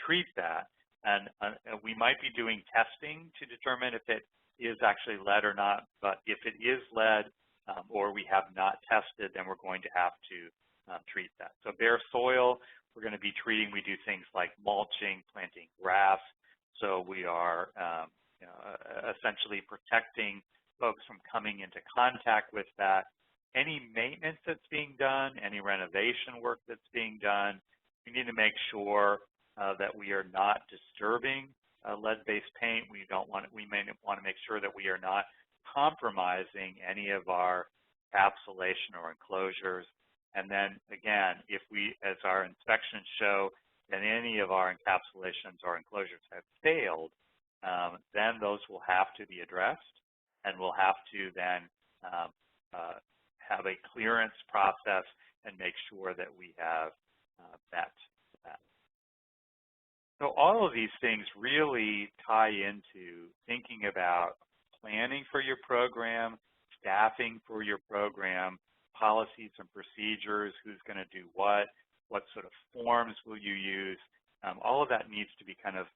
treat that. And we might be doing testing to determine if it is actually lead or not. But if it is lead or we have not tested, then we're going to have to treat that. So bare soil, we're going to be treating. We do things like mulching, planting grass. So we are essentially protecting folks from coming into contact with that. Any maintenance that's being done, any renovation work that's being done, we need to make sure that we are not disturbing lead-based paint. We may want to make sure that we are not compromising any of our encapsulation or enclosures. And then again, if we, as our inspections show, that any of our encapsulations or enclosures have failed, then those will have to be addressed, and we'll have to then have a clearance process and make sure that we have met that. So all of these things really tie into thinking about planning for your program, staffing for your program, policies and procedures, who's going to do what sort of forms will you use. All of that needs to be kind of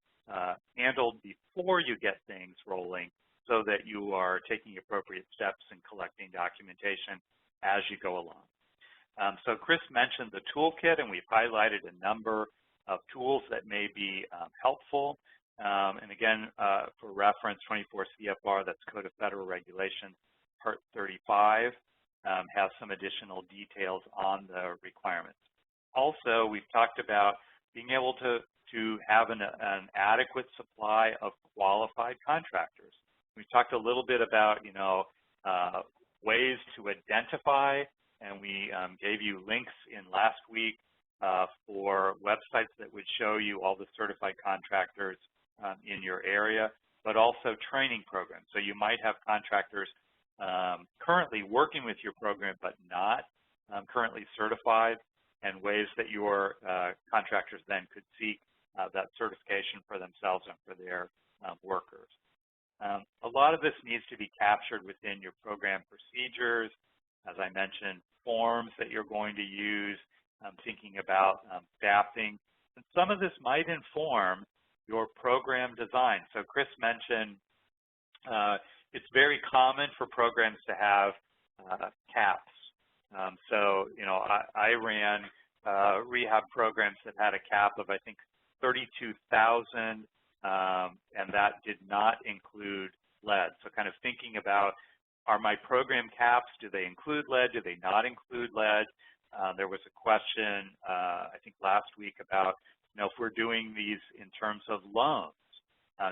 handled before you get things rolling so that you are taking appropriate steps and collecting documentation as you go along. So Chris mentioned the toolkit, and we've highlighted a number of tools that may be helpful. And again, for reference, 24 CFR, that's Code of Federal Regulations, Part 35, has some additional details on the requirements. Also, we've talked about being able to have an adequate supply of qualified contractors. We've talked a little bit about, ways to identify, and we gave you links in last week for websites that would show you all the certified contractors in your area, but also training programs. So you might have contractors currently working with your program but not currently certified, and ways that your contractors then could seek that certification for themselves and for their workers. A lot of this needs to be captured within your program procedures. As I mentioned, forms that you're going to use, thinking about staffing. And some of this might inform your program design. So Chris mentioned it's very common for programs to have caps. So, you know, I ran rehab programs that had a cap of, I think, 32,000, and that did not include lead. So kind of thinking about, are my program caps, do they include lead, do they not include lead? There was a question, I think last week about, you know, if we're doing these in terms of loans,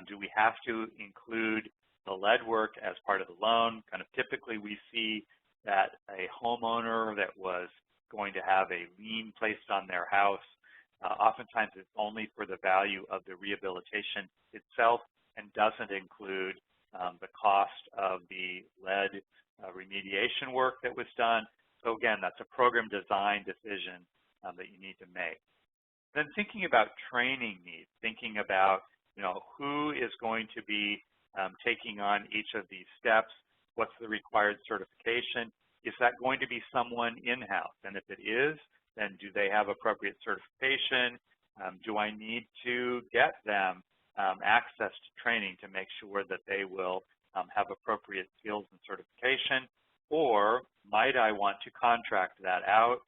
do we have to include the lead work as part of the loan? Kind of typically we see that a homeowner that was going to have a lien placed on their house, oftentimes it's only for the value of the rehabilitation itself and doesn't include the cost of the lead remediation work that was done. So again, that's a program design decision that you need to make. Then thinking about training needs, thinking about, you know, who is going to be taking on each of these steps, what's the required certification, is that going to be someone in-house? And if it is, then do they have appropriate certification? Do I need to get them access to training to make sure that they will have appropriate skills and certification? Or might I want to contract that out?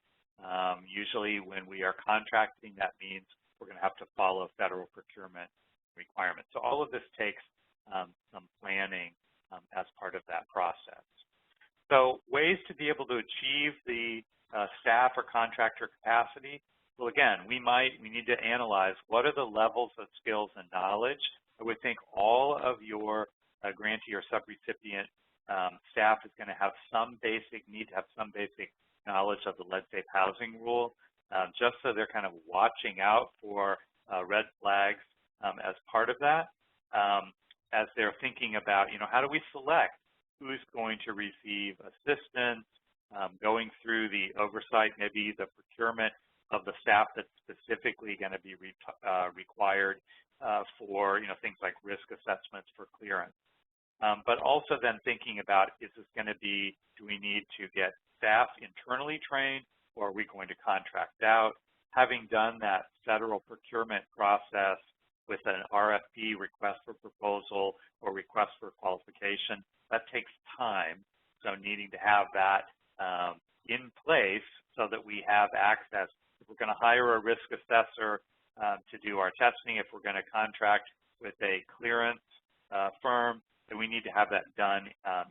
Usually when we are contracting, that means we're going to have to follow federal procurement requirements. So all of this takes some planning as part of that process. So ways to be able to achieve the staff or contractor capacity. Well, again, we need to analyze what are the levels of skills and knowledge. I would think all of your grantee or subrecipient staff is going to have some basic, need to have some basic knowledge of the lead-safe housing rule, just so they're kind of watching out for red flags as part of that. As they're thinking about, you know, how do we select who's going to receive assistance, going through the oversight, maybe the procurement of the staff that's specifically going to be required for, you know, things like risk assessments for clearance. But also then thinking about, is this going to be, do we need to get staff internally trained, or are we going to contract out? Having done that federal procurement process with an RFP, request for proposal, or request for qualification, that takes time. So needing to have that in place so that we have access. If we're going to hire a risk assessor to do our testing, if we're going to contract with a clearance firm, then we need to have that done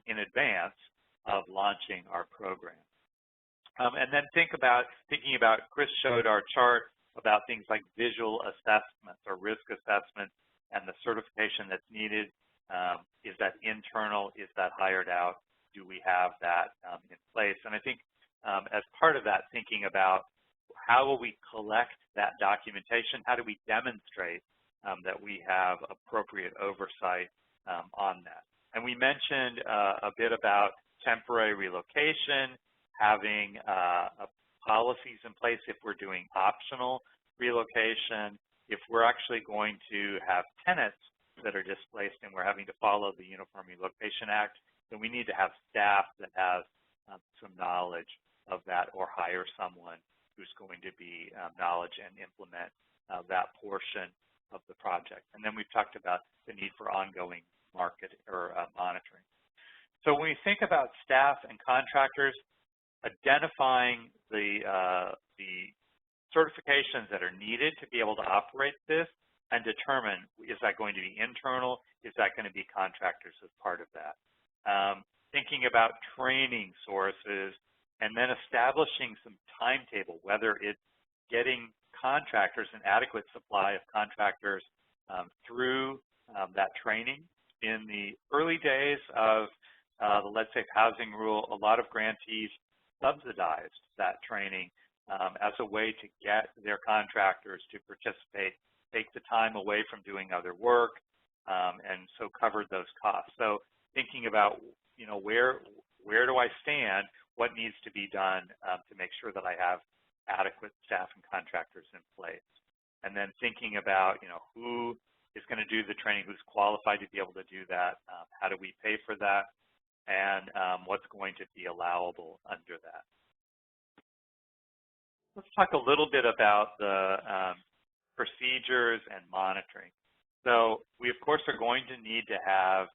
in advance of launching our program. And then thinking about, Chris showed our chart about things like visual assessments or risk assessments and the certification that's needed. Is that internal? Is that hired out? Do we have that in place? And I think as part of that, thinking about how will we collect that documentation? How do we demonstrate that we have appropriate oversight on that? And we mentioned a bit about temporary relocation, having policies in place if we're doing optional relocation. If we're actually going to have tenants that are displaced and we're having to follow the Uniform Relocation Act, then we need to have staff that has some knowledge of that, or hire someone who's going to be knowledge and implement that portion of the project. And then we've talked about the need for ongoing market or monitoring. So when we think about staff and contractors, identifying the certifications that are needed to be able to operate this, and determine, is that going to be internal? Is that going to be contractors as part of that? Thinking about training sources, and then establishing some timetable, whether it's getting contractors, an adequate supply of contractors through that training. In the early days of the lead-safe housing rule, a lot of grantees subsidized that training as a way to get their contractors to participate, take the time away from doing other work, and so covered those costs. So thinking about, you know, where do I stand? What needs to be done to make sure that I have adequate staff and contractors in place? And then thinking about, you know, who is going to do the training, who's qualified to be able to do that, how do we pay for that, and what's going to be allowable under that. let's talk a little bit about the procedures and monitoring. So we, of course, are going to need to have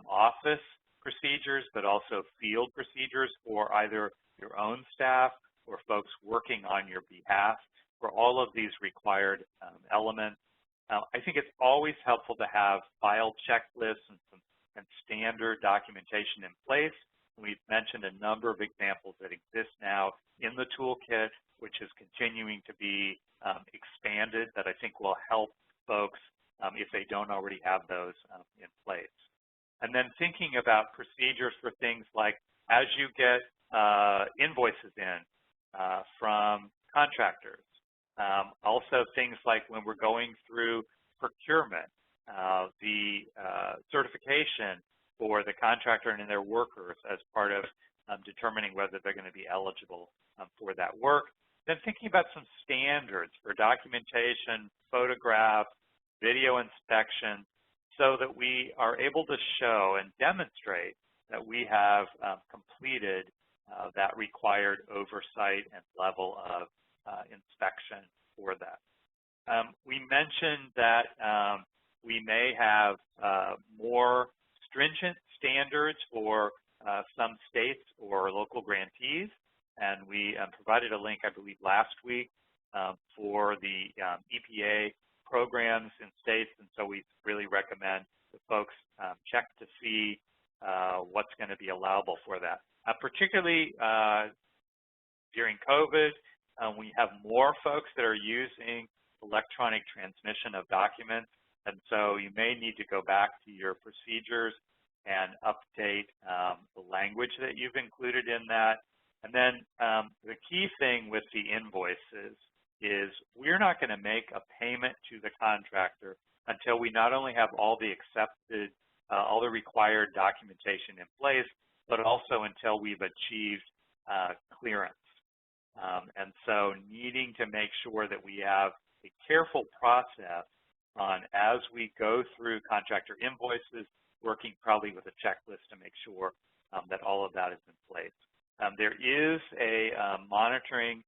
office procedures, but also field procedures for either your own staff or folks working on your behalf for all of these required elements. I think it's always helpful to have file checklists and standard documentation in place. We've mentioned a number of examples that exist now in the toolkit, which is continuing to be expanded, that I think will help folks if they don't already have those in place. And then thinking about procedures for things like as you get invoices in from contractors. Also things like when we're going through procurement, the certification for the contractor and their workers as part of determining whether they're going to be eligible for that work. Then thinking about some standards for documentation, photographs, video inspection, so that we are able to show and demonstrate that we have completed that required oversight and level of inspection for that. We mentioned that we may have more stringent standards for some states or local grantees, and we provided a link, I believe, last week for the EPA programs in states, and so we really recommend that folks check to see what's going to be allowable for that. Particularly during COVID, we have more folks that are using electronic transmission of documents, and so you may need to go back to your procedures and update the language that you've included in that. And then the key thing with the invoices is we're not going to make a payment to the contractor until we not only have all the accepted, all the required documentation in place, but also until we've achieved clearance. And so needing to make sure that we have a careful process on as we go through contractor invoices, working probably with a checklist to make sure that all of that is in place. There is a monitoring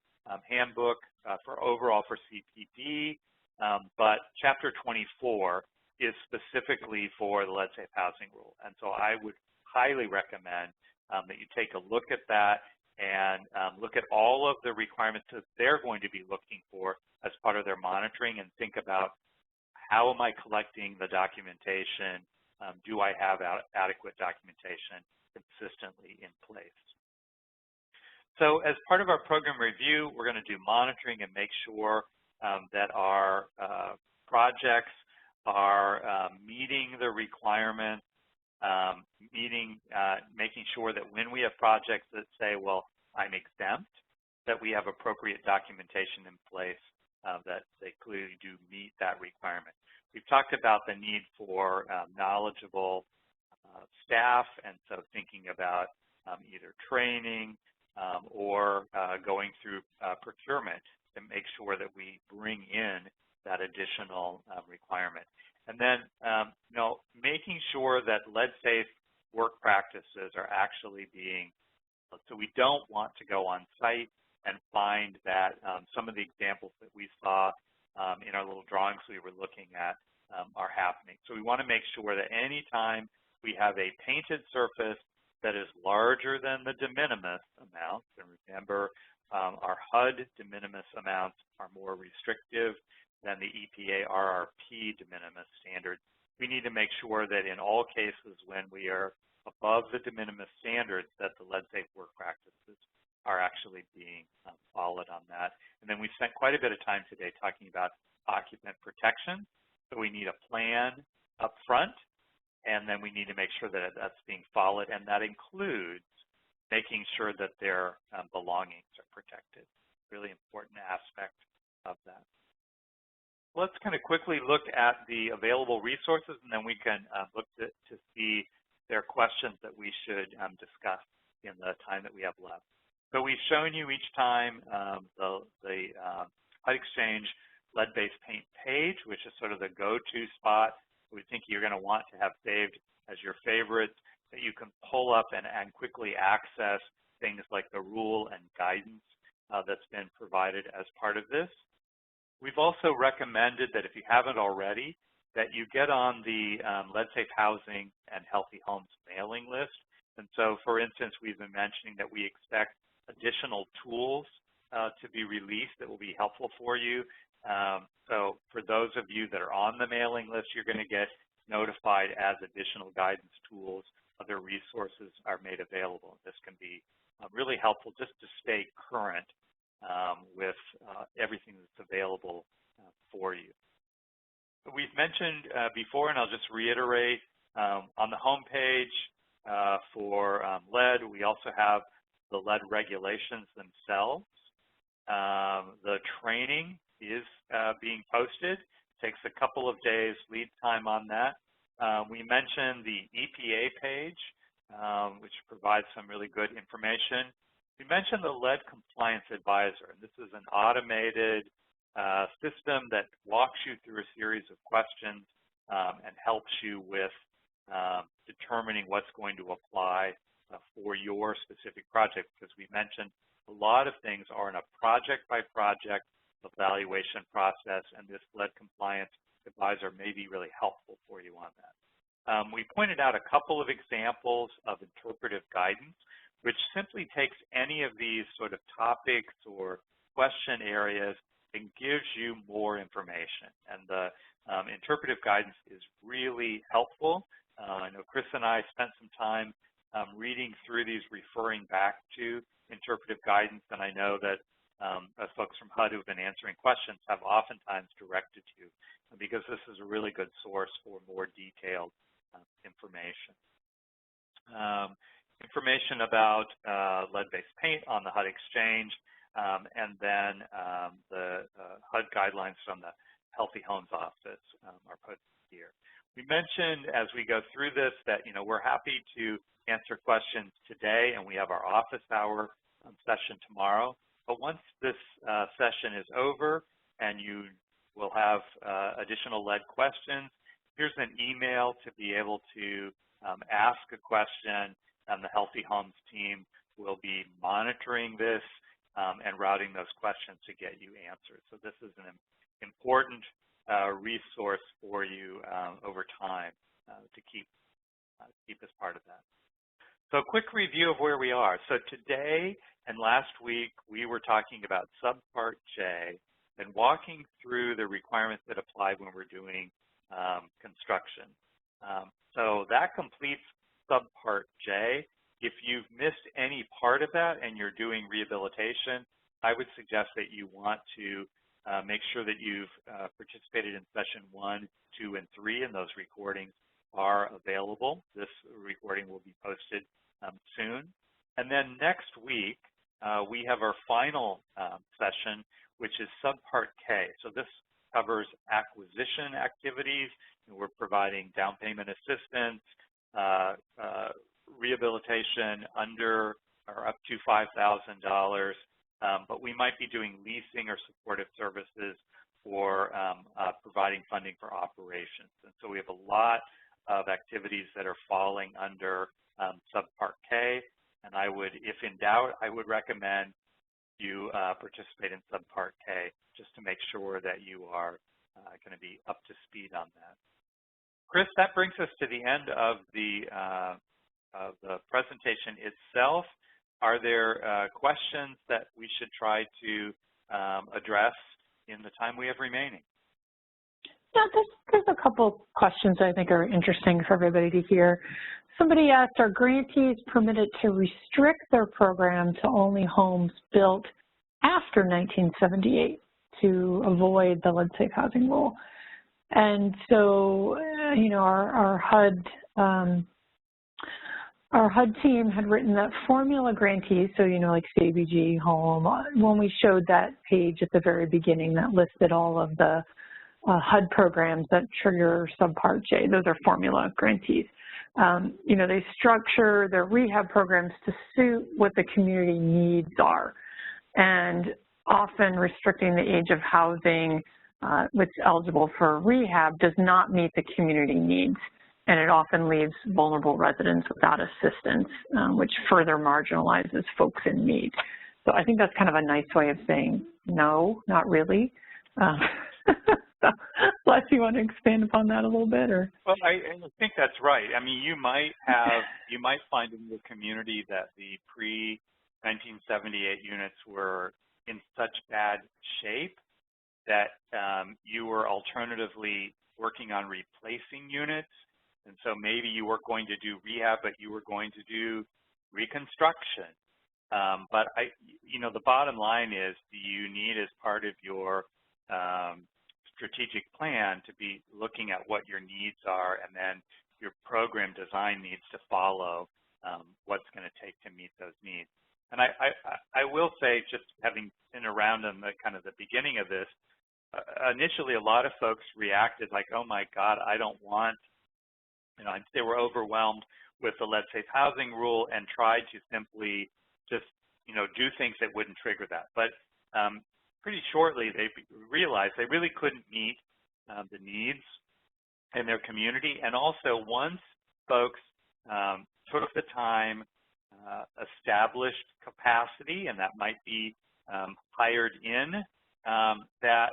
handbook for overall for CPD, but Chapter 24 is specifically for the lead-safe housing rule. And so I would highly recommend that you take a look at that and look at all of the requirements that they're going to be looking for as part of their monitoring, and think about how am I collecting the documentation? Do I have adequate documentation consistently in place? So as part of our program review, we're going to do monitoring and make sure that our projects are meeting the requirements, making sure that when we have projects that say, well, I'm exempt, that we have appropriate documentation in place that they clearly do meet that requirement. We've talked about the need for knowledgeable staff, and so thinking about either training or going through procurement to make sure that we bring in that additional requirement. And then, making sure that lead-safe work practices are actually being, so we don't want to go on site and find that some of the examples that we saw in our little drawings we were looking at are happening. So we want to make sure that anytime we have a painted surface that is larger than the de minimis amounts, and remember our HUD de minimis amounts are more restrictive than the EPA RRP de minimis standards, we need to make sure that in all cases when we are above the de minimis standards that the lead-safe work practices are actually being followed on that. And then we spent quite a bit of time today talking about occupant protection. So we need a plan up front, and then we need to make sure that that's being followed, and that includes making sure that their belongings are protected. Really important aspect of that. Let's kind of quickly look at the available resources, and then we can look to see their questions that we should discuss in the time that we have left. So we've shown you each time the OLHCHH lead-based paint page, which is sort of the go-to spot we think you're going to want to have saved as your favorites, that you can pull up and quickly access things like the rule and guidance that's been provided as part of this. We've also recommended that if you haven't already, that you get on the Lead Safe Housing and Healthy Homes mailing list. And so, for instance, we've been mentioning that we expect additional tools to be released that will be helpful for you. So for those of you that are on the mailing list, you're going to get notified as additional guidance tools, other resources are made available. This can be really helpful just to stay current with everything that's available for you. We've mentioned before, and I'll just reiterate, on the home page for lead, we also have the lead regulations themselves. The training is being posted. It takes a couple of days lead time on that. We mentioned the EPA page, which provides some really good information. We mentioned the Lead Compliance Advisor, and this is an automated system that walks you through a series of questions and helps you with determining what's going to apply for your specific project, because we mentioned a lot of things are in a project-by-project evaluation process, and this Lead Compliance Advisor may be really helpful for you on that. We pointed out a couple of examples of interpretive guidance, which simply takes any of these sort of topics or question areas and gives you more information. And the interpretive guidance is really helpful. I know Chris and I spent some time reading through these, referring back to interpretive guidance, and I know that folks from HUD who have been answering questions have oftentimes directed you, because this is a really good source for more detailed information. Information about lead-based paint on the HUD exchange, and then the HUD guidelines from the Healthy Homes Office are put here. We mentioned as we go through this that, we're happy to answer questions today, and we have our office hour session tomorrow. But once this session is over and you will have additional lead questions, here's an email to be able to ask a question, and the Healthy Homes team will be monitoring this and routing those questions to get you answers. So this is an important resource for you over time to keep as part of that. So a quick review of where we are. So today and last week, we were talking about Subpart J and walking through the requirements that apply when we're doing construction. So that completes Subpart J. If you've missed any part of that and you're doing rehabilitation, I would suggest that you want to make sure that you've participated in session 1, 2, and 3, and those recordings are available. This recording will be posted soon. And then next week, we have our final session, which is Subpart K. So this covers acquisition activities, and we're providing down payment assistance, rehabilitation under or up to $5,000, but we might be doing leasing or supportive services for providing funding for operations. And so we have a lot of activities that are falling under Subpart K, and I would, if in doubt, I would recommend you participate in Subpart K just to make sure that you are going to be up to speed on that. Chris, that brings us to the end of the presentation itself. Are there questions that we should try to address in the time we have remaining? Yeah, there's a couple questions I think are interesting for everybody to hear. Somebody asked, are grantees permitted to restrict their program to only homes built after 1978 to avoid the lead safe housing rule? And so, our HUD team had written that formula grantees, so like CDBG, home, when we showed that page at the very beginning that listed all of the HUD programs that trigger Subpart J, those are formula grantees. They structure their rehab programs to suit what the community needs are, and often restricting the age of housing which is eligible for rehab does not meet the community needs, and it often leaves vulnerable residents without assistance, which further marginalizes folks in need. So I think that's kind of a nice way of saying no, not really. So, Les, you want to expand upon that a little bit, or? Well, I think that's right. I mean, you might find in your community that the pre-1978 units were in such bad shape that you were alternatively working on replacing units, and so maybe you weren't going to do rehab, but you were going to do reconstruction. But the bottom line is, do you need, as part of your strategic plan, to be looking at what your needs are, and then your program design needs to follow what's going to take to meet those needs. And I will say, just having been around in the kind of the beginning of this, initially a lot of folks reacted like, oh my God, I don't want, they were overwhelmed with the lead safe housing rule and tried to simply just, do things that wouldn't trigger that. But pretty shortly, they realized they really couldn't meet the needs in their community. And also, once folks took the time, established capacity, and that might be hired in, that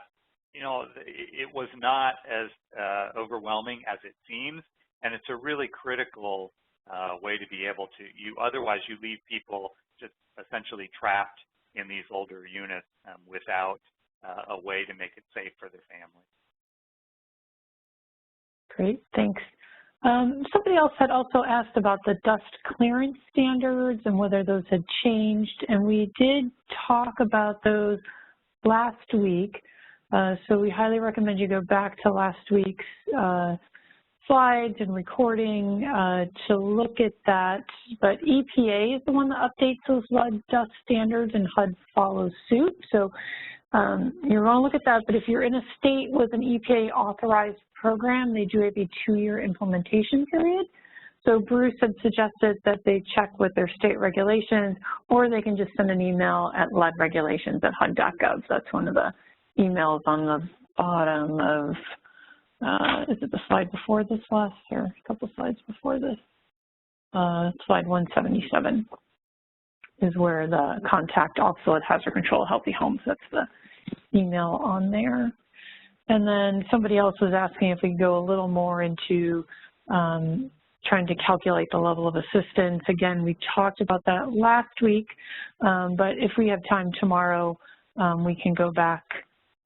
it was not as overwhelming as it seems. And it's a really critical way to be able to, otherwise you leave people just essentially trapped in these older units without a way to make it safe for their family. Great, thanks. Somebody else had also asked about the dust clearance standards and whether those had changed, and we did talk about those last week. So we highly recommend you go back to last week's slides and recording to look at that. But EPA is the one that updates those lead dust standards, and HUD follows suit. So you're going to look at that. But if you're in a state with an EPA authorized program, they do have a 2-year implementation period. So Bruce had suggested that they check with their state regulations, or they can just send an email at leadregulations@hud.gov. That's one of the emails on the bottom of, is it the slide before this last, or a couple slides before this? Slide 177 is where the contact Oxford Hazard Control Healthy Homes. That's the email on there. And then somebody else was asking if we could go a little more into trying to calculate the level of assistance. Again, we talked about that last week, but if we have time tomorrow, we can go back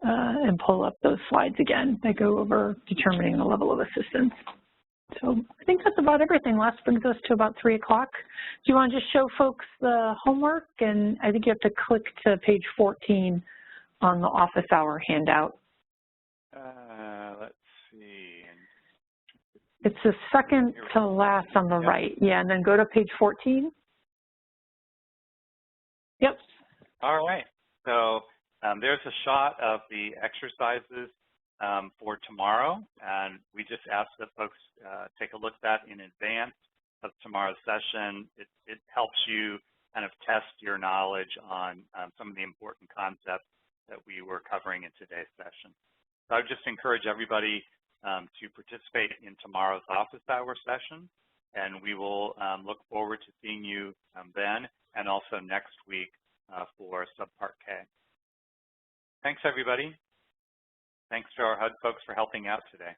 and pull up those slides again that go over determining the level of assistance. So I think that's about everything. Last brings us to about 3 o'clock. Do you want to just show folks the homework? And I think you have to click to page 14 on the office hour handout. Let's see. It's the second to last on the right. Yeah, and then go to page 14. Yep. All right. So there's a shot of the exercises for tomorrow, and we just ask that folks take a look at that in advance of tomorrow's session. It helps you kind of test your knowledge on some of the important concepts that we were covering in today's session. So I would just encourage everybody to participate in tomorrow's office hour session, and we will look forward to seeing you then, and also next week for Subpart K. Thanks, everybody. Thanks to our HUD folks for helping out today.